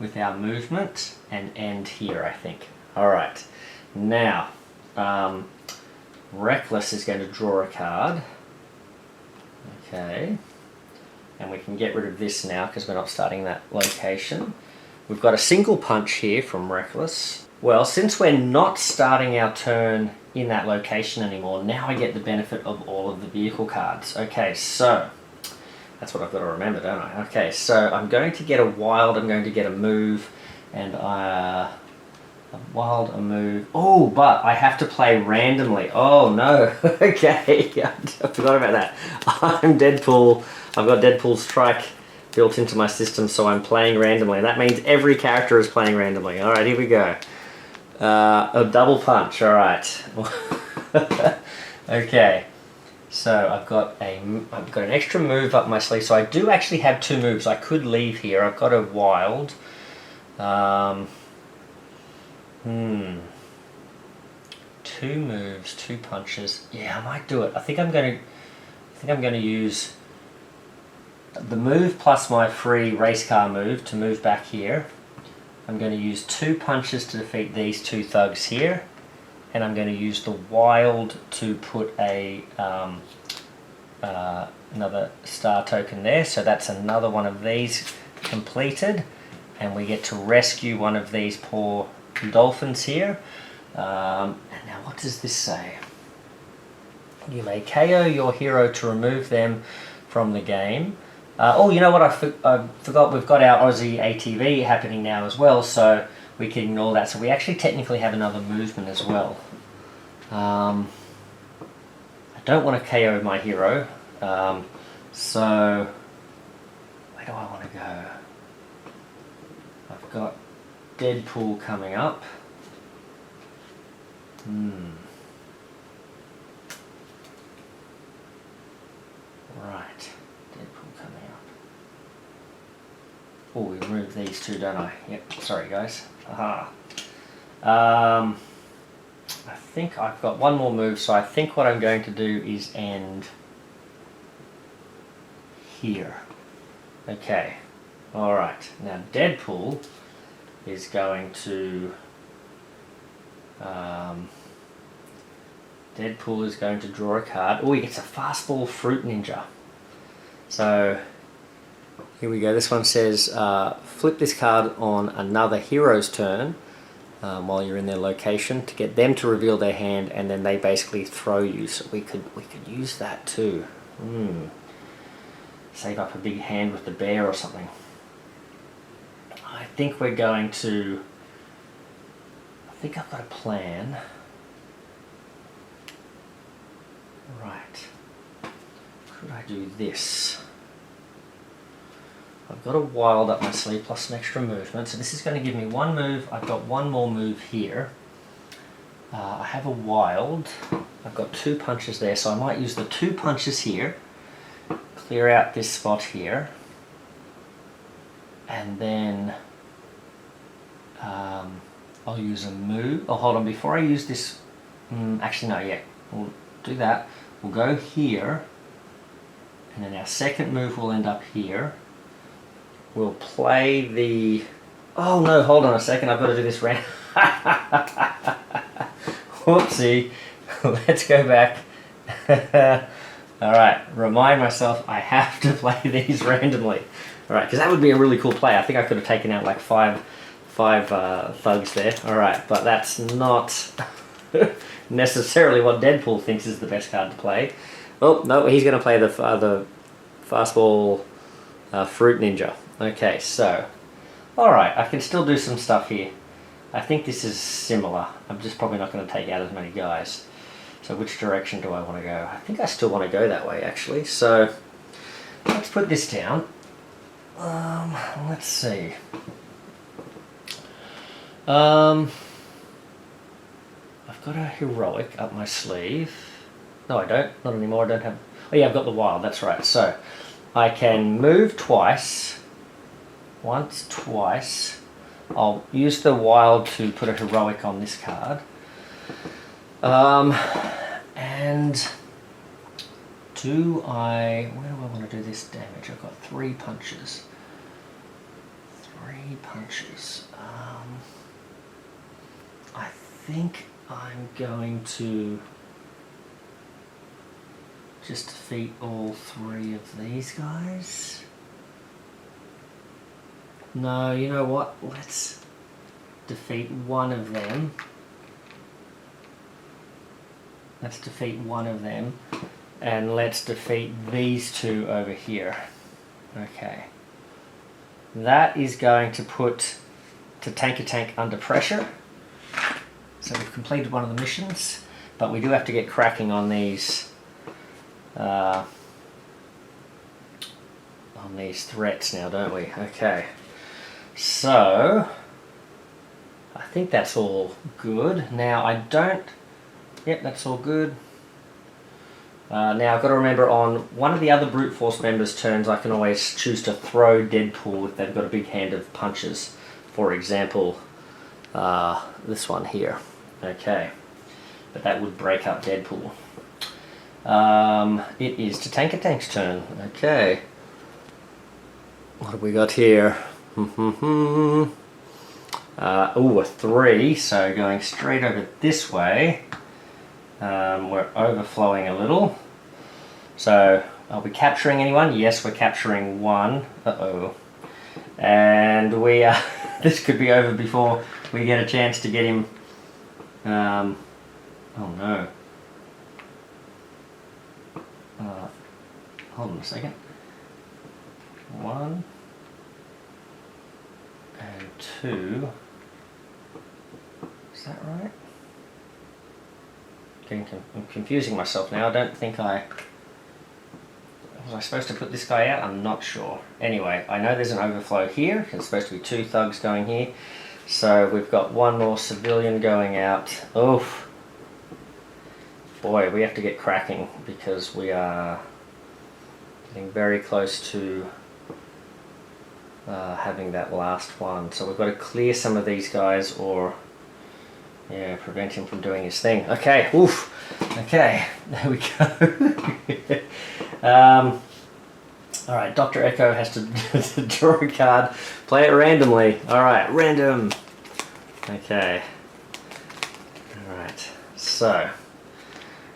with our movement and end here, I think. Alright, now Reckless is going to draw a card. Okay, and we can get rid of this now because we're not starting that location. We've got a single punch here from Reckless. Well, since we're not starting our turn in that location anymore, now I get the benefit of all of the vehicle cards. Okay, so that's what I've got to remember, don't I? Okay, so I'm going to get a wild, I'm going to get a move, and a wild, a move. Oh, but I have to play randomly. Oh no, okay, I forgot about that. I'm Deadpool, I've got Deadpool Strike built into my system, so I'm playing randomly. That means every character is playing randomly. Alright, here we go. A double punch, alright. Okay. So I've got an extra move up my sleeve. So I do actually have two moves. I could leave here. I've got a wild. Two moves, two punches. Yeah, I might do it. I think I'm going to use the move plus my free race car move to move back here. I'm going to use two punches to defeat these two thugs here. And I'm going to use the wild to put a another star token there. So that's another one of these completed, and we get to rescue one of these poor dolphins here. And now what does this say? You may KO your hero to remove them from the game. Oh, you know what? I forgot. We've got our Aussie ATV happening now as well, so we can ignore that. So we actually technically have another movement as well. I don't want to KO my hero, so where do I want to go? I've got Deadpool coming up. Right, Deadpool coming up. Oh, we removed these two, don't I? Yep, sorry guys. Aha. I think I've got one more move, so I think what I'm going to do is end here. Okay, Alright, now Deadpool is going to draw a card. Oh, he gets a fastball fruit ninja. So here we go. This one says flip this card on another hero's turn while you're in their location to get them to reveal their hand, and then they basically throw you. So we could use that too. Save up a big hand with the bear or something. I think we're going to. I think I've got a plan. Right. Could I do this? I've got a wild up my sleeve plus some extra movement, so this is going to give me one move. I've got one more move here. I have a wild. I've got 2 punches there, so I might use the 2 punches here. Clear out this spot here. And then I'll use a move. Oh, hold on, before I use this, actually no, yeah, we'll do that. We'll go here, and then our second move will end up here. We'll play the, oh no, hold on a second, I've got to do this round. Whoopsie, let's go back. Alright, remind myself I have to play these randomly. Alright, because that would be a really cool play. I think I could have taken out like five thugs there. Alright, but that's not necessarily what Deadpool thinks is the best card to play. Oh, no, he's going to play the fastball fruit ninja. Okay, so, alright, I can still do some stuff here. I think this is similar. I'm just probably not going to take out as many guys. So which direction do I want to go? I think I still want to go that way, actually. So, let's put this down. Let's see. I've got a heroic up my sleeve. No, I don't. Not anymore. I don't have... Oh yeah, I've got the wild. That's right. So, I can move twice. Once, twice. I'll use the wild to put a heroic on this card. And where do I want to do this damage? I've got 3 punches. 3 punches. I think I'm going to just defeat all 3 of these guys. No, you know what? Let's defeat one of them. Let's defeat one of them. And let's defeat these 2 over here. Okay. That is going to put Tatanka-Tank under pressure. So we've completed one of the missions, but we do have to get cracking on these threats now, don't we? Okay. So I think that's all good. Now I don't... Yep, that's all good. Now I've got to remember on one of the other brute force members' turns I can always choose to throw Deadpool if they've got a big hand of punches. For example, this one here. Okay, but that would break up Deadpool. It is Tatanka-Tank's turn. Okay. What have we got here? Oh, a 3, so going straight over this way. We're overflowing a little. So, are we capturing anyone? Yes, we're capturing 1. Uh-oh. And we this could be over before we get a chance to get him. Oh no. Hold on a second. 1 and 2. Is that right? I'm confusing myself now. I don't think was I supposed to put this guy out? I'm not sure. Anyway, I know there's an overflow here. There's supposed to be 2 thugs going here. So we've got 1 more civilian going out. Oof. Boy, we have to get cracking because we are getting very close to having that last one. So we've got to clear some of these guys or... yeah, prevent him from doing his thing. Okay, oof. Okay, there we go. Alright, Dr. Echo has to draw a card, play it randomly. Alright, random. Okay. Alright, so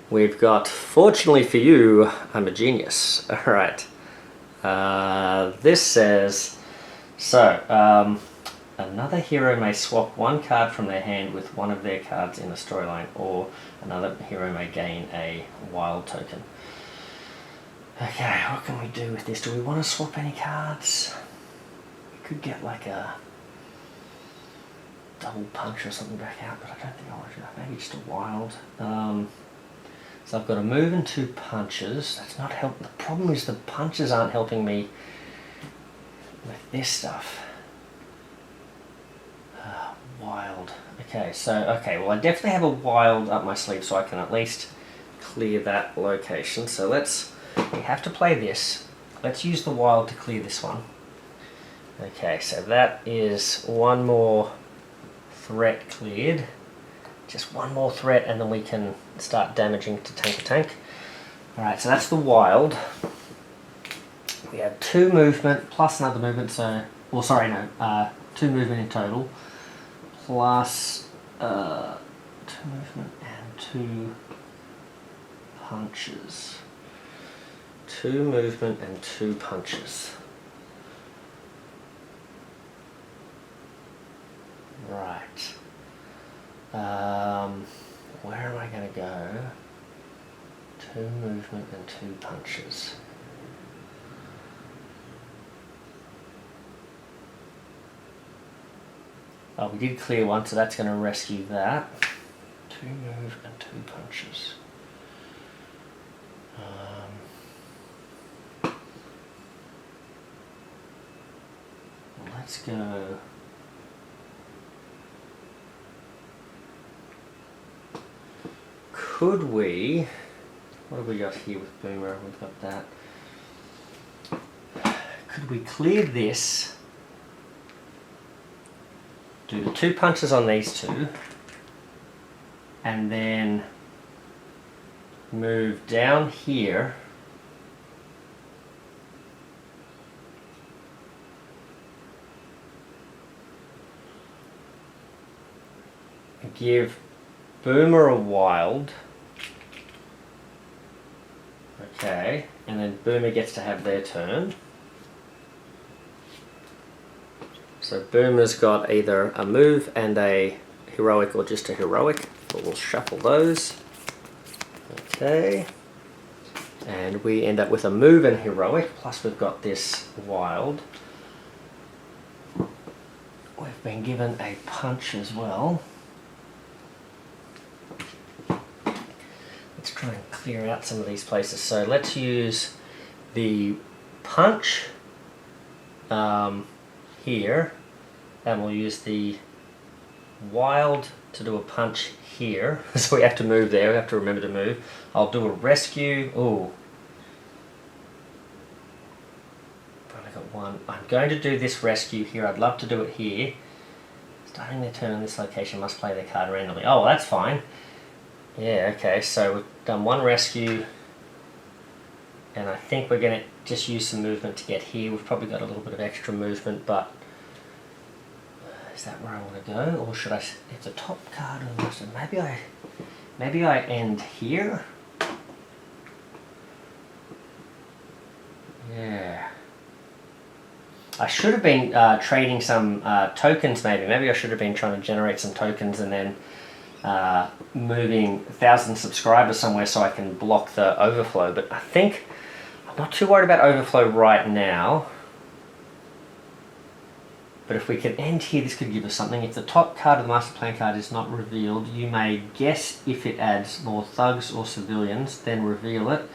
we've got, fortunately for you, I'm a genius. Alright. This says, so, another hero may swap one card from their hand with one of their cards in a storyline, or another hero may gain a wild token. Okay, what can we do with this? Do we want to swap any cards? We could get like a double punch or something back out, but I don't think I want to do that. Maybe just a wild. So I've got a move and 2 punches. That's not helping. The problem is the punches aren't helping me with this stuff. Wild. Okay, well I definitely have a wild up my sleeve, so I can at least clear that location. So we have to play this. Let's use the wild to clear this one. Okay, so that is one more threat cleared. Just one more threat and then we can start damaging Tatanka-Tank. Alright, so that's the wild. We have 2 movement plus another movement, so... Well, sorry, no. 2 movement in total. Plus 2 movement and 2 punches. 2 movement and 2 punches. Right. Where am I going to go? 2 movement and 2 punches. Oh, we did clear one, so that's going to rescue that. 2 move and 2 punches. Let's go. Could we? What have we got here with Boomer? We've got that. Could we clear this? Do the 2 punches on these 2, and then move down here. Give Boomer a wild. Okay, and then Boomer gets to have their turn. So Boomer's got either a move and a heroic or just a heroic, but we'll shuffle those. Okay, and we end up with a move and heroic, plus we've got this wild. We've been given a punch as well. Let's try and clear out some of these places. So let's use the punch here, and we'll use the wild to do a punch here. So we have to move there, we have to remember to move. I'll do a rescue. Ooh. I've only got one. I'm going to do this rescue here. I'd love to do it here. Starting their turn on this location must play their card randomly. Oh, well, that's fine. Yeah, okay, so we've done one rescue, and I think we're going to just use some movement to get here. We've probably got a little bit of extra movement, but is that where I want to go? Or should I, if the top card of the master, maybe I end here? Yeah. I should have been trading some tokens maybe. Maybe I should have been trying to generate some tokens and then moving 1,000 subscribers somewhere so I can block the overflow, but I think I'm not too worried about overflow right now. But if we can end here, this could give us something. If the top card of the master plan card is not revealed, you may guess if it adds more thugs or civilians, then reveal it.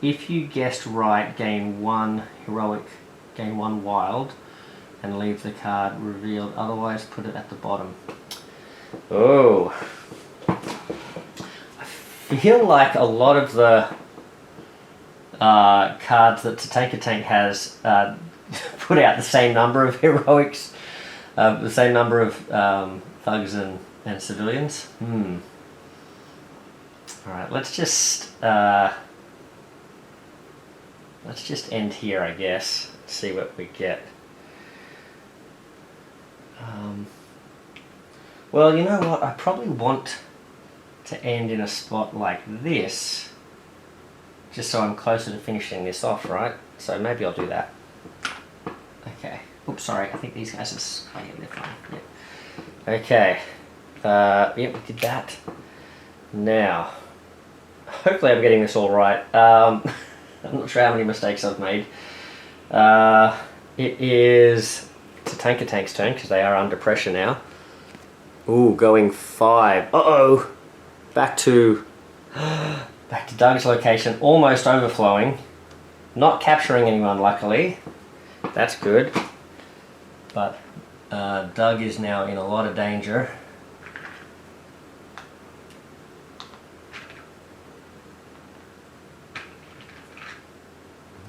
If you guessed right, gain 1 heroic, gain 1 wild, and leave the card revealed. Otherwise, put it at the bottom. Oh, I feel like a lot of the cards that Tatanka-Tank has put out the same number of heroics, the same number of thugs and civilians. Alright, let's just let's just end here, I guess. See what we get. Well, you know what? I probably want to end in a spot like this, just so I'm closer to finishing this off, right? So maybe I'll do that. Okay. Oops, sorry. I think these guys are... Oh, yeah, they're fine. Yeah. Okay. Yep, we did that. Now, hopefully I'm getting this all right. I'm not sure how many mistakes I've made. It is Tatanka-Tank's turn, because they are under pressure now. Ooh, going 5. Uh-oh! Back to Doug's location, almost overflowing. Not capturing anyone, luckily. That's good. But Doug is now in a lot of danger.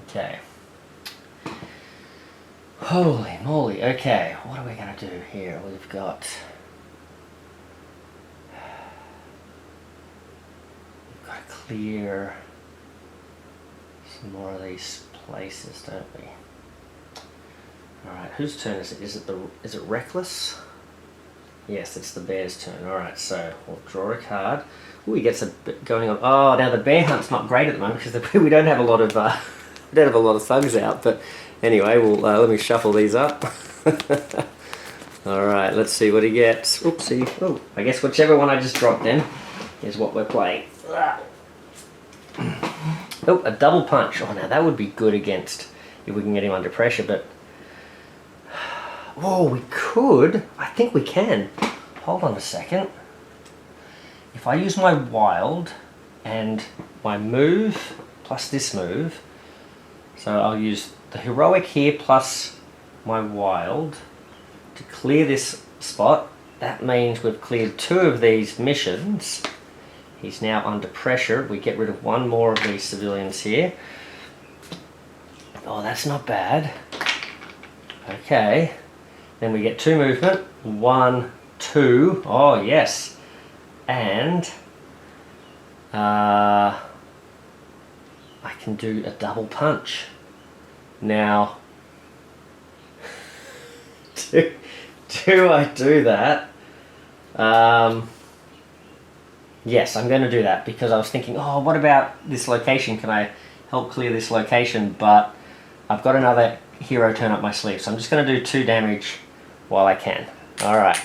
Okay. Holy moly. Okay, what are we going to do here? We've got... clear some more of these places, don't we? Alright, whose turn is it? Is it Reckless? Yes, it's the bear's turn. Alright, so we'll draw a card. Ooh, he gets a bit going on. Oh, now the bear hunt's not great at the moment because we don't have a lot of we don't have a lot of thugs out, but anyway, we'll let me shuffle these up. Alright, let's see what he gets. Oopsie. Oh, I guess whichever one I just dropped then is what we're playing. Oh, a double punch. Oh, now that would be good against if we can get him under pressure, but... Oh, we could. I think we can. Hold on a second. If I use my wild and my move plus this move, so I'll use the heroic here plus my wild to clear this spot. That means we've cleared 2 of these missions. He's now under pressure. We get rid of 1 more of these civilians here. Oh, that's not bad. Okay. Then we get 2 movement. 1, 2. Oh, yes. And I can do a double punch. Now, do I do that? Yes, I'm going to do that because I was thinking, oh, what about this location? Can I help clear this location? But I've got another hero turn up my sleeve, so I'm just going to do 2 damage while I can. Alright.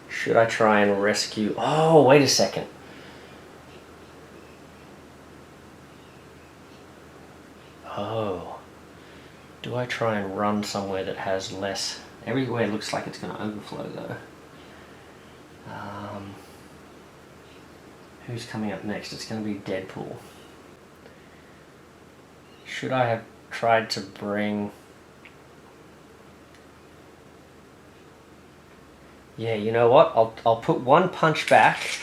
Should I try and rescue... Oh, wait a second. Oh. Do I try and run somewhere that has less... Everywhere looks like it's going to overflow, though. Who's coming up next? It's going to be Deadpool. Should I have tried to bring... Yeah, you know what? I'll put 1 punch back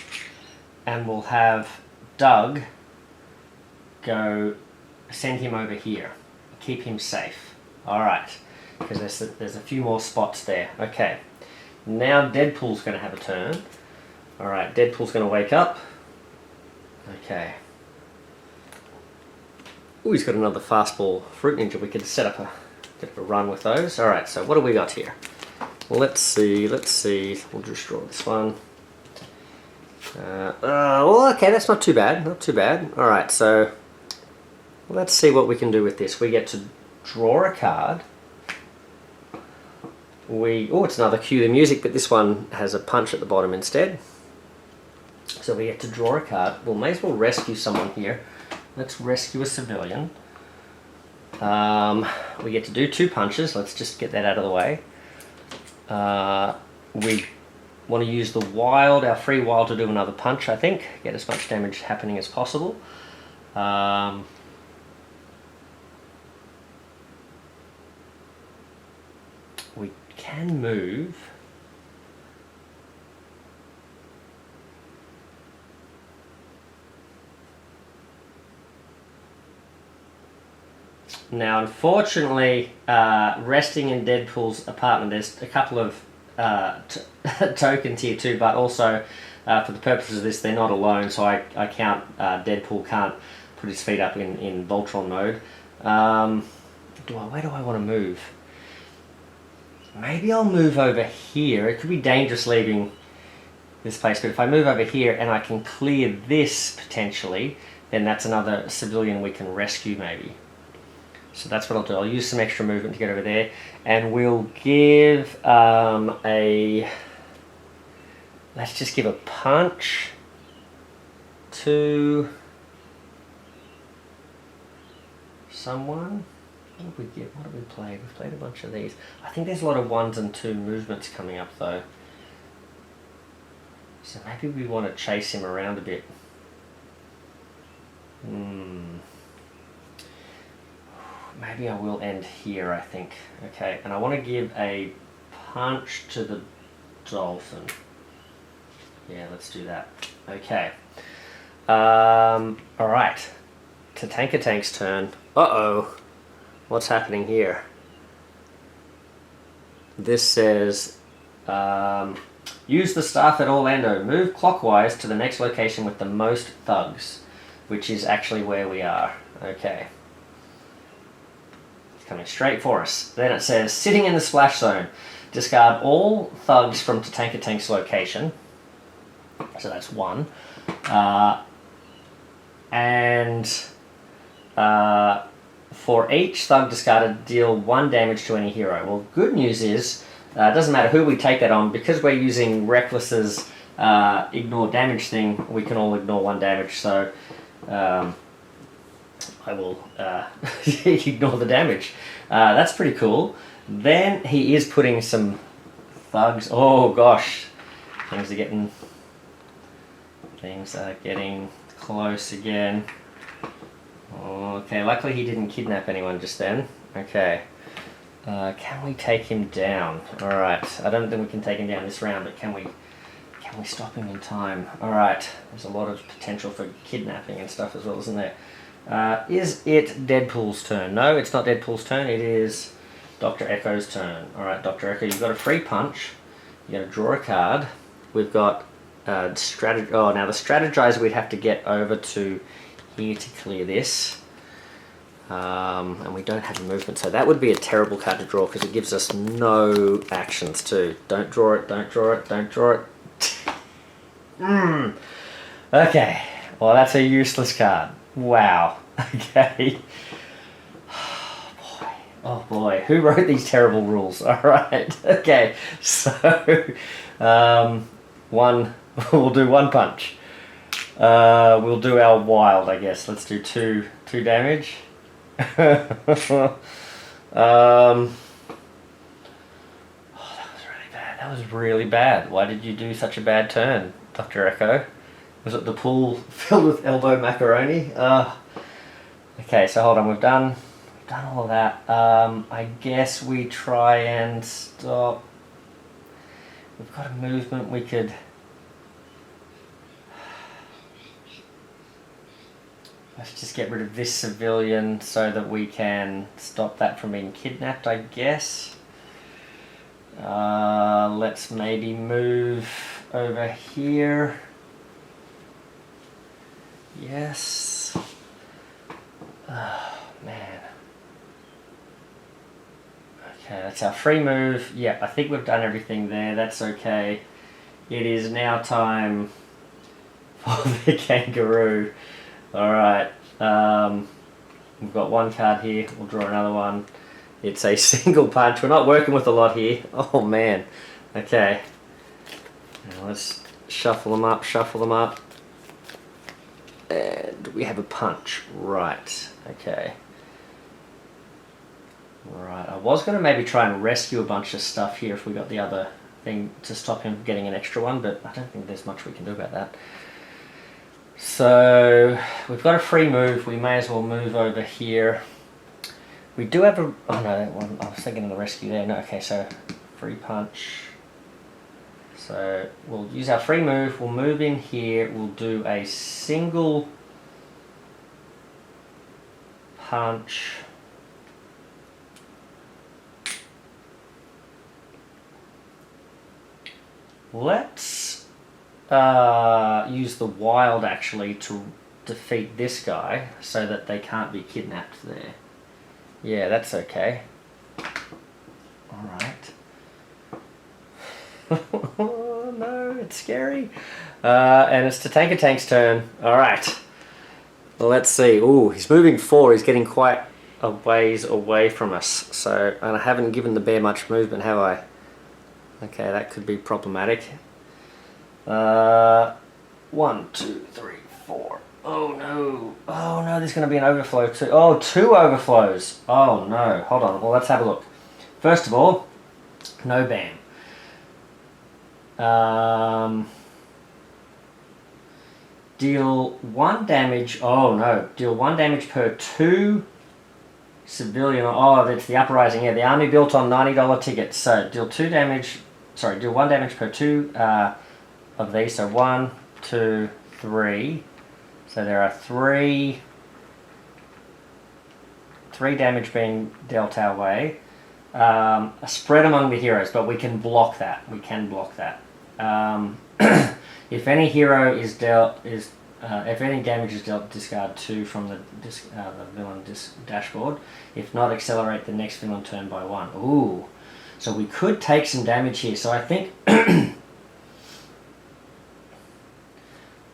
and we'll have Doug go send him over here. Keep him safe. Alright. Because there's a few more spots there. Okay. Now Deadpool's going to have a turn. Alright, Deadpool's going to wake up. Okay. Oh, he's got another fastball fruit ninja. We could set up a bit of a run with those. Alright, so what do we got here? Well, let's see. We'll just draw this one. Well, okay, that's not too bad. Not too bad. Alright, so let's see what we can do with this. We get to draw a card. Oh, it's another cue the music, but this one has a punch at the bottom instead. So we get to draw a card. We may as well rescue someone here. Let's rescue a civilian. We get to do 2 punches. Let's just get that out of the way. We want to use the wild, our free wild, to do another punch, I think. Get as much damage happening as possible. We can move. Now, unfortunately, resting in Deadpool's apartment, there's a couple of tokens here too, but also for the purposes of this, they're not alone, so I count Deadpool can't put his feet up in Voltron mode. Where do I want to move? Maybe I'll move over here. It could be dangerous leaving this place, but if I move over here and I can clear this potentially, then that's another civilian we can rescue maybe. So that's what I'll do. I'll use some extra movement to get over there, and we'll give let's just give a punch to someone. What did we give? What have we played? We've played a bunch of these. I think there's a lot of 1s and 2 movements coming up though. So maybe we want to chase him around a bit. Maybe I will end here, I think. Okay, and I want to give a punch to the dolphin. Yeah, let's do that. Okay. Alright. Tatanka-Tank's turn. Uh-oh. What's happening here? This says, use the staff at Orlando. Move clockwise to the next location with the most thugs, which is actually where we are. Okay. It's coming straight for us. Then it says, sitting in the splash zone. Discard all thugs from Tatanka-Tank's location. So that's 1. For each thug discarded, deal 1 damage to any hero. Well, good news is, it doesn't matter who we take that on, because we're using Reckless's ignore damage thing, we can all ignore 1 damage, so I will ignore the damage. That's pretty cool. Then he is putting some thugs, oh gosh, things are getting close again. Okay, luckily he didn't kidnap anyone just then. Okay. Can we take him down? Alright, I don't think we can take him down this round, but can we stop him in time? Alright, there's a lot of potential for kidnapping and stuff as well, isn't there? Is it Deadpool's turn? No, it's not Deadpool's turn, it is Dr. Echo's turn. Alright, Dr. Echo, you've got a free punch. You got to draw a card. We've got now the strategizer we'd have to get over to here to clear this. And we don't have a movement, so that would be a terrible card to draw because it gives us no actions too. Don't draw it, don't draw it, don't draw it. Okay, well that's a useless card. Wow. Okay. Oh boy, who wrote these terrible rules? Alright, okay, so we'll do 1 punch. We'll do our wild, I guess. Let's do 2 damage. Oh, that was really bad. That was really bad. Why did you do such a bad turn, Dr. Echo? Was it the pool filled with elbow macaroni? Okay, so hold on. We've done all of that. I guess we try and stop. We've got a movement we could. Let's just get rid of this civilian so that we can stop that from being kidnapped, I guess. Let's maybe move over here. Yes. Oh, man. Okay, that's our free move. Yeah, I think we've done everything there. That's okay. It is now time for the kangaroo. Alright, we've got 1 card here, we'll draw another one. It's a single punch, we're not working with a lot here. Oh man, okay. Now let's shuffle them up. And we have a punch, right, okay. Right, I was going to maybe try and rescue a bunch of stuff here if we got the other thing to stop him getting an extra one, but I don't think there's much we can do about that. So we've got a free move, we may as well move over here. We do have a, oh no, that one, I was thinking of the rescue there. No, okay, so free punch. So we'll use our free move, we'll move in here, we'll do a single punch. Let's use the wild actually to defeat this guy so that they can't be kidnapped there. Yeah, that's okay. Alright. Oh no, it's scary. And it's Tatanka-Tank's turn. Alright. Well, let's see. Ooh, he's moving 4. He's getting quite a ways away from us. So, and I haven't given the bear much movement, have I? Okay, that could be problematic. 1, 2, 3, 4. Oh no. Oh no, there's going to be an overflow too. Oh, 2 overflows. Oh no. Hold on. Well, let's have a look. First of all, no bam. Deal 1 damage. Oh no. Deal 1 damage per 2 civilian. Oh, that's the uprising. Yeah, the army built on $90 tickets. So deal 2 damage. Sorry, deal 1 damage per 2 of these. So 1, 2, 3. So there are 3 damage being dealt our way. Spread among the heroes, but we can block that. We can block that. If any hero is dealt, if any damage is dealt, discard 2 from the villain dashboard. If not, accelerate the next villain turn by 1. Ooh, so we could take some damage here. So I think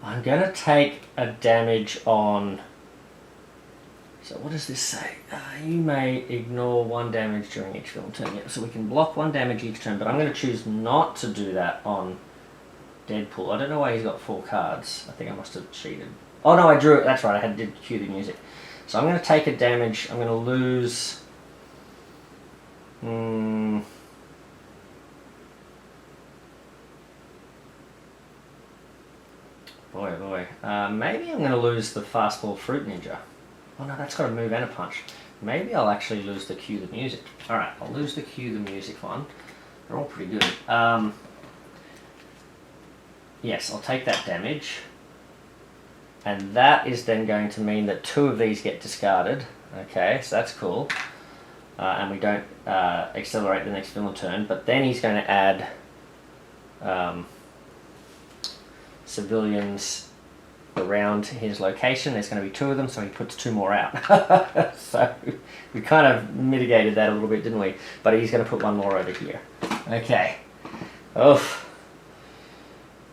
I'm going to take a damage on... So what does this say? You may ignore 1 damage during each villain turn. Yeah, so we can block 1 damage each turn, but I'm going to choose not to do that on Deadpool. I don't know why he's got 4 cards. I think I must have cheated. Oh no, I drew it. That's right, I did cue the music. So I'm going to take a damage. I'm going to lose... Boy, oh boy. Maybe I'm going to lose the fastball fruit ninja. Oh no, that's got a move and a punch. Maybe I'll actually lose the cue the music. Alright, I'll lose the cue the music one. They're all pretty good. Yes, I'll take that damage. And that is then going to mean that 2 of these get discarded. Okay, so that's cool. And we don't accelerate the next villain turn. But then he's going to add civilians around his location. There's going to be 2 of them, so he puts 2 more out. So we kind of mitigated that a little bit, didn't we? But he's going to put 1 more over here. Okay. Oh.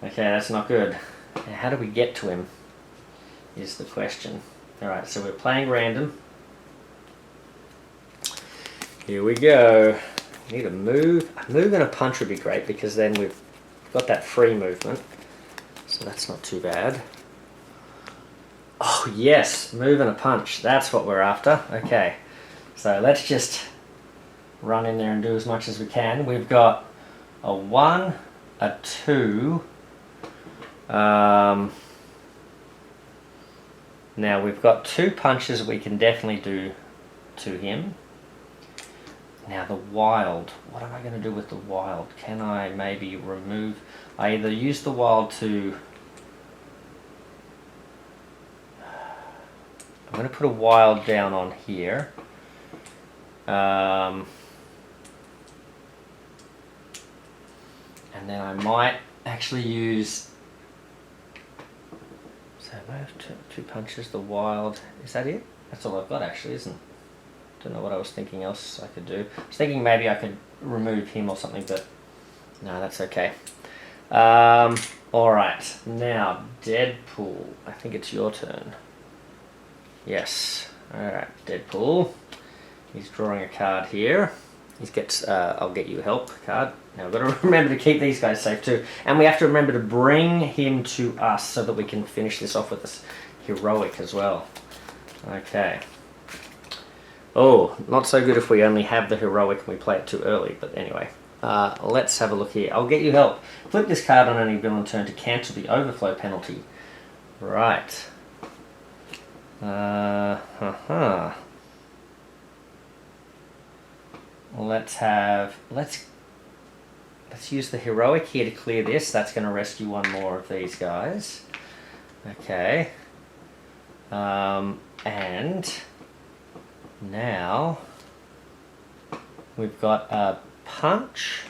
Okay, that's not good. Now, how do we get to him is the question. Alright, so we're playing random. Here we go. Need a move. A move and a punch would be great, because then we've got that free movement. So that's not too bad. Oh yes, move and a punch. That's what we're after. Okay, so let's just run in there and do as much as we can. We've got a 1, a 2. Now we've got 2 punches we can definitely do to him. Now the wild. What am I going to do with the wild? Can I maybe remove... I either use the wild to... I'm going to put a wild down on here. And then I might actually use... So I have 2 punches, the wild. Is that it? That's all I've got actually, isn't it? Don't know what I was thinking else I could do. I was thinking maybe I could remove him or something, but no, that's okay. Alright, now Deadpool. I think it's your turn. Yes. Alright, Deadpool. He's drawing a card here. He gets, I'll get you help card. Now we've got to remember to keep these guys safe too. And we have to remember to bring him to us so that we can finish this off with this heroic as well. Okay. Oh, not so good if we only have the heroic and we play it too early, but anyway. Let's have a look here. I'll get you help. Flip this card on any villain turn to cancel the overflow penalty. Right. Let's use the heroic here to clear this. That's going to rescue 1 more of these guys. Okay. And now we've got a punch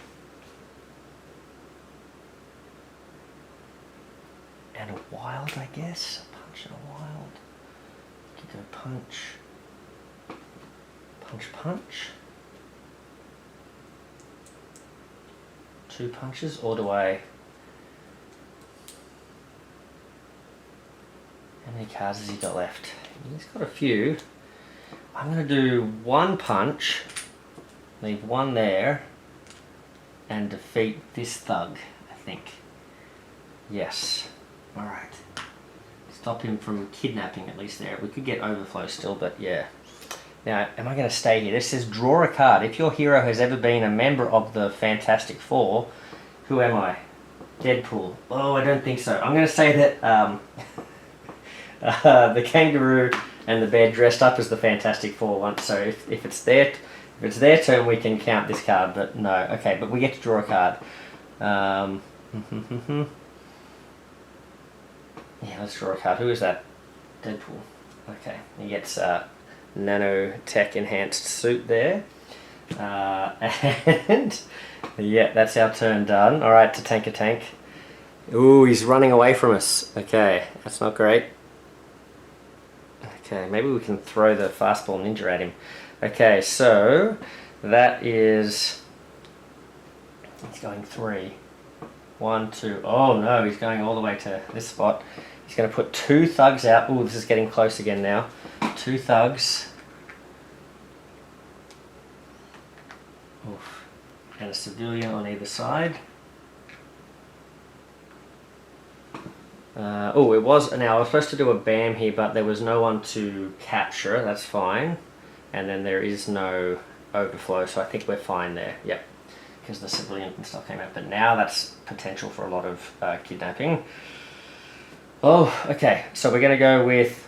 and a wild, I guess. A punch and a wild. You could go punch, Punch, punch. 2 punches, or do I... How many cards has he got left? He's got a few. I'm going to do 1 punch, leave 1 there, and defeat this thug, I think. Yes. Alright. Stop him from kidnapping at least there. We could get overflow still, but yeah. Now, am I going to stay here? This says draw a card. If your hero has ever been a member of the Fantastic Four, who am I? Deadpool. Oh, I don't think so. I'm going to say that the kangaroo and the bear dressed up as the Fantastic Four once. So if it's their turn, we can count this card. But no, okay. But we get to draw a card. Yeah, let's draw a card. Who is that? Deadpool. Okay, he gets nanotech enhanced suit there. And yeah, that's our turn done. Alright, Tatanka-Tank. Ooh, he's running away from us. Okay, that's not great. Okay, maybe we can throw the fastball ninja at him. Okay, so that is... He's going 3. 1, 2. Oh no, he's going all the way to this spot. He's going to put 2 thugs out. Ooh, this is getting close again now. 2 thugs. Oof. And a civilian on either side. Oh, it was... Now, I was supposed to do a BAM here, but there was no one to capture. That's fine. And then there is no overflow, so I think we're fine there. Yep. Because the civilian and stuff came out. But now that's potential for a lot of kidnapping. Oh, okay. So we're going to go with...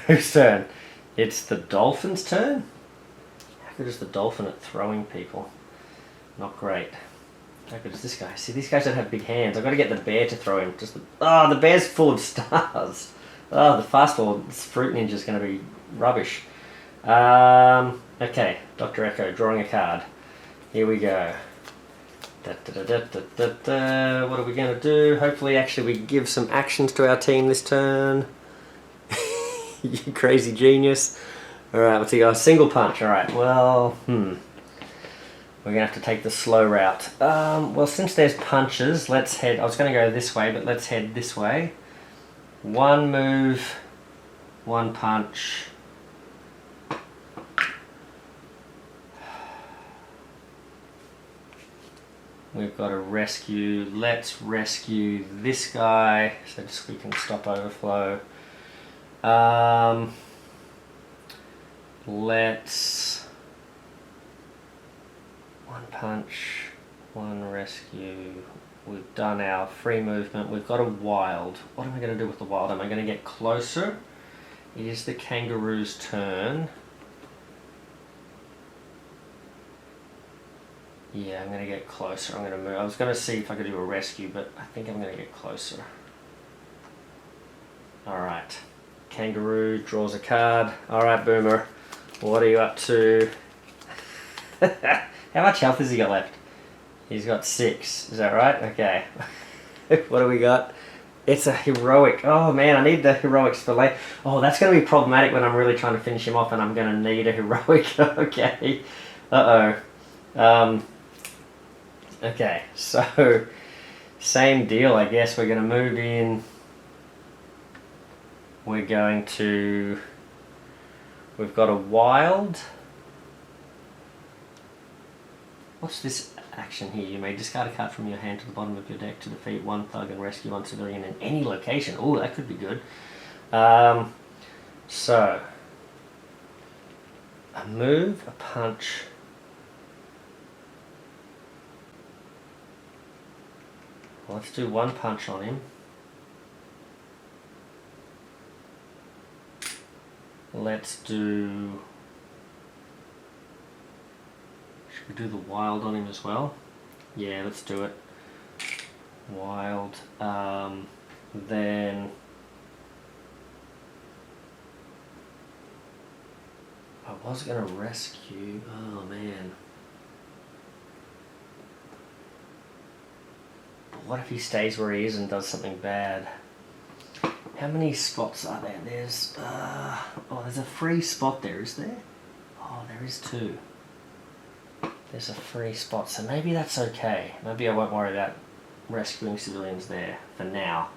whose turn? It's the dolphin's turn? How good is the dolphin at throwing people? Not great. How good is this guy? See, these guys don't have big hands. I've got to get the bear to throw him. Just the bear's full of stars. Oh, the fastball, this fruit ninja's going to be rubbish. Okay, Dr. Echo, drawing a card. Here we go. What are we going to do? Hopefully, actually, we give some actions to our team this turn. You crazy genius. Alright, let's see. Oh, single punch. Alright, well, we're going to have to take the slow route. Well, since there's punches, let's head... I was going to go this way, but let's head this way. 1 move, 1 punch. We've got to rescue. Let's rescue this guy so just we can stop overflow. Let's 1 punch, 1 rescue. We've done our free movement. We've got a wild. What am I going to do with the wild? Am I going to get closer? It is the kangaroo's turn. Yeah, I'm going to get closer. I'm going to move. I was going to see if I could do a rescue, but I think I'm going to get closer. Alright. Kangaroo draws a card. Alright, Boomer. What are you up to? How much health has he got left? He's got 6. Is that right? Okay. What do we got? It's a heroic. Oh man, I need the heroics for late. Oh, that's going to be problematic when I'm really trying to finish him off and I'm going to need a heroic. Okay. Uh-oh. Okay, so same deal, I guess. We're going to move in. We're going to... We've got a wild. What's this action here? You may discard a card from your hand to the bottom of your deck to defeat 1 thug and rescue 1 civilian in any location. Oh, that could be good. So, a move, a punch. Let's do 1 punch on him. Let's do... Should we do the wild on him as well? Yeah, let's do it. Wild. Then... I was going to rescue... Oh, man. But what if he stays where he is and does something bad? How many spots are there? There's there's a free spot there, is there? Oh, there is 2. There's a free spot, so maybe that's okay. Maybe I won't worry about rescuing civilians there for now.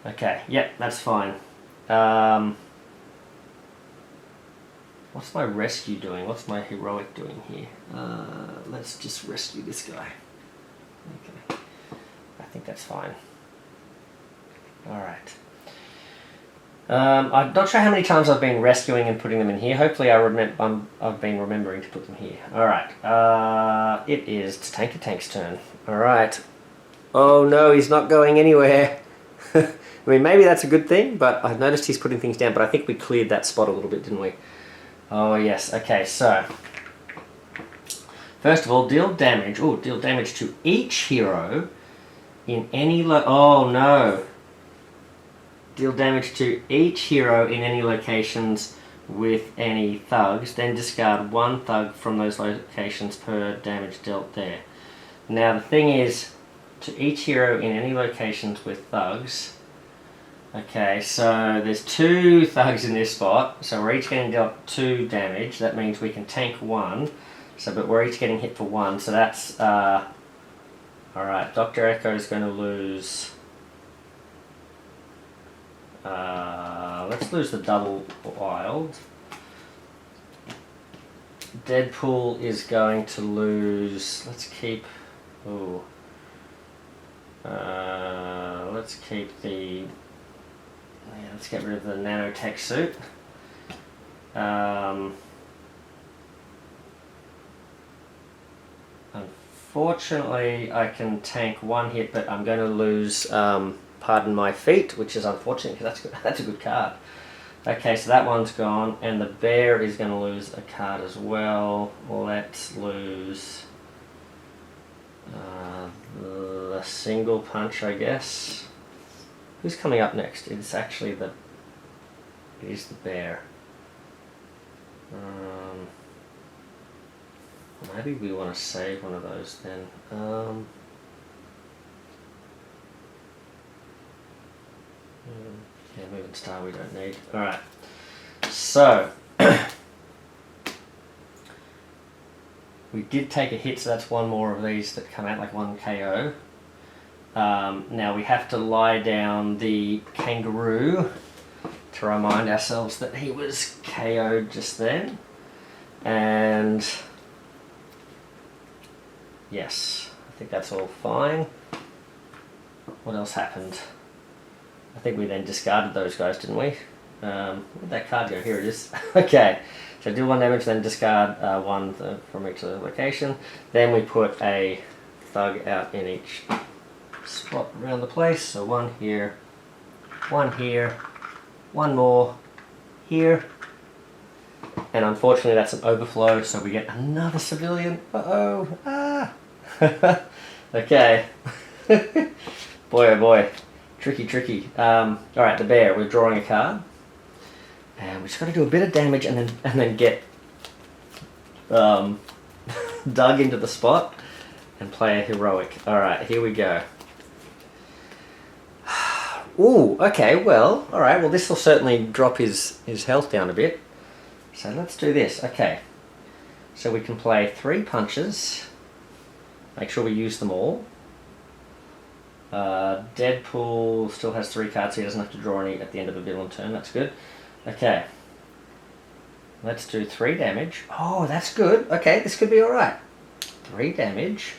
Okay, yep, that's fine. What's my rescue doing? What's my heroic doing here? Let's just rescue this guy. Okay, I think that's fine. Alright. I'm not sure how many times I've been rescuing and putting them in here. Hopefully I've been remembering to put them here. Alright, it is Tatanka-Tank's turn. Alright. Oh no, he's not going anywhere. I mean, maybe that's a good thing, but I've noticed he's putting things down, but I think we cleared that spot a little bit, didn't we? Oh yes, okay, so first of all, deal damage. Oh, deal damage to each hero in any oh no. Deal damage to each hero in any locations with any thugs, then discard 1 thug from those locations per damage dealt there. Now the thing is, to each hero in any locations with thugs. Okay, so there's 2 thugs in this spot, so we're each getting dealt 2 damage. That means we can tank 1, but we're each getting hit for 1, so that's, alright, Dr. Echo is going to lose, let's lose the double wild. Deadpool is going to lose, let's keep the, let's get rid of the nanotech suit. Unfortunately, I can tank 1 hit, but I'm going to lose Pardon My Feet, which is unfortunate because that's a good card. Okay, so that one's gone, and the bear is going to lose a card as well. Let's lose the single punch, I guess. Who's coming up next? It's actually it is the bear. Maybe we want to save one of those then. Yeah, moving star we don't need. Alright, so we did take a hit, so that's 1 more of these that come out, like 1 KO. Now we have to lie down the kangaroo to remind ourselves that he was KO'd just then. And yes, I think that's all fine. What else happened? I think we then discarded those guys, didn't we? Where'd that card go? Here it is. Okay, so do 1 damage, then discard 1 from each location. Then we put a thug out in each spot around the place. So 1 here, 1 here, 1 more here. And unfortunately that's an overflow, so we get another civilian. Uh-oh. Ah! Okay. Boy oh boy. Tricky. Alright, the bear. We're drawing a card. And we just got to do a bit of damage and then get dug into the spot and play a heroic. Alright, here we go. Ooh, okay, well, alright, well this will certainly drop his health down a bit. So let's do this. Okay, so we can play 3 punches. Make sure we use them all. Deadpool still has 3 cards, so he doesn't have to draw any at the end of a villain turn. That's good. Okay, let's do 3 damage. Oh, that's good. Okay, this could be alright. 3 damage.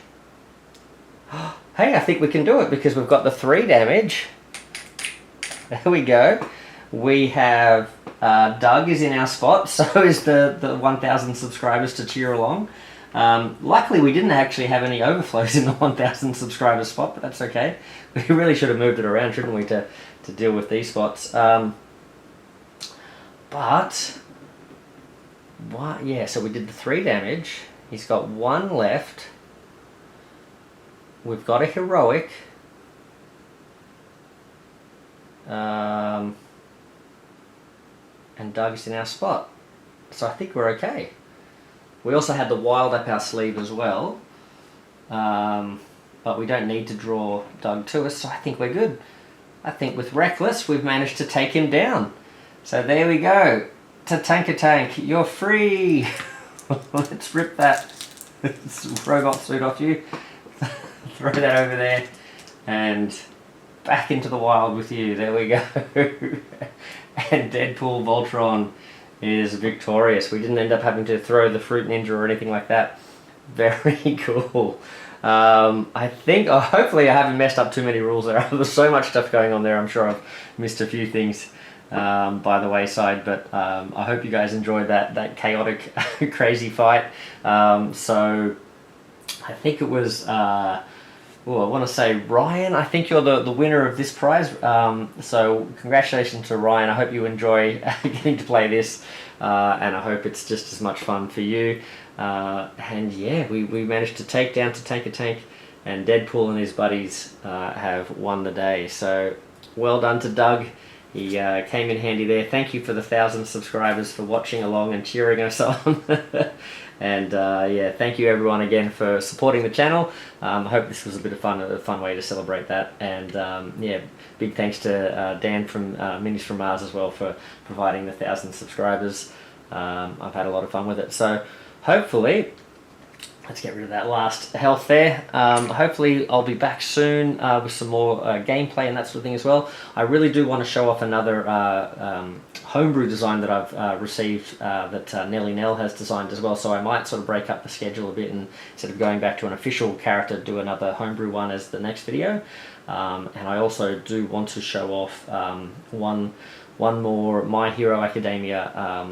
Hey, I think we can do it because we've got the 3 damage. There we go. We have Doug is in our spot, so is the 1,000 subscribers to cheer along. Luckily we didn't actually have any overflows in the 1,000 subscriber spot, but that's okay. We really should have moved it around, shouldn't we, to deal with these spots. But what? Yeah, so we did the 3 damage. He's got 1 left. We've got a heroic. And Doug's in our spot. So I think we're okay. We also had the wild up our sleeve as well. But we don't need to draw Doug to us, so I think we're good. I think with Reckless, we've managed to take him down. So there we go. Tatanka-Tank, you're free! Let's rip that robot suit off you. Throw that over there. And back into the wild with you. There we go. And Deadpool Voltron is victorious. We didn't end up having to throw the Fruit Ninja or anything like that. Very cool. I think, hopefully I haven't messed up too many rules there. There's so much stuff going on there. I'm sure I've missed a few things by the wayside, but I hope you guys enjoyed that chaotic, crazy fight. So I think it was, I want to say Ryan, I think you're the winner of this prize. So congratulations to Ryan. I hope you enjoy getting to play this, and I hope it's just as much fun for you. And yeah, we managed to take down Tatanka-Tank, and Deadpool and his buddies have won the day. So well done to Doug. He came in handy there. Thank you for the 1,000 subscribers for watching along and cheering us on. And yeah, thank you everyone again for supporting the channel. I hope this was a bit of fun, a fun way to celebrate that. And yeah, big thanks to Dan from Minis from Mars as well for providing the 1,000 subscribers. I've had a lot of fun with it. So hopefully, let's get rid of that last health there. Hopefully I'll be back soon with some more gameplay and that sort of thing as well. I really do want to show off another homebrew design that I've received that Nelly Nell has designed as well, so I might sort of break up the schedule a bit, and instead of going back to an official character, do another homebrew one as the next video. And I also do want to show off one more My Hero Academia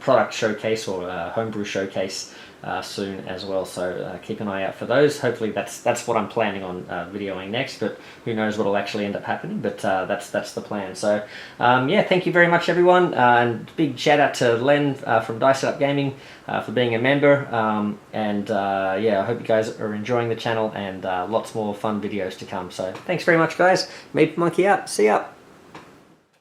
product showcase or homebrew showcase soon as well, so keep an eye out for those. Hopefully that's what I'm planning on videoing next, but who knows what will actually end up happening, but that's the plan. So yeah, thank you very much everyone, and big shout out to Len from Dice Up Gaming for being a member, and yeah, I hope you guys are enjoying the channel, and lots more fun videos to come. So thanks very much guys. Meat Monkey out. See ya.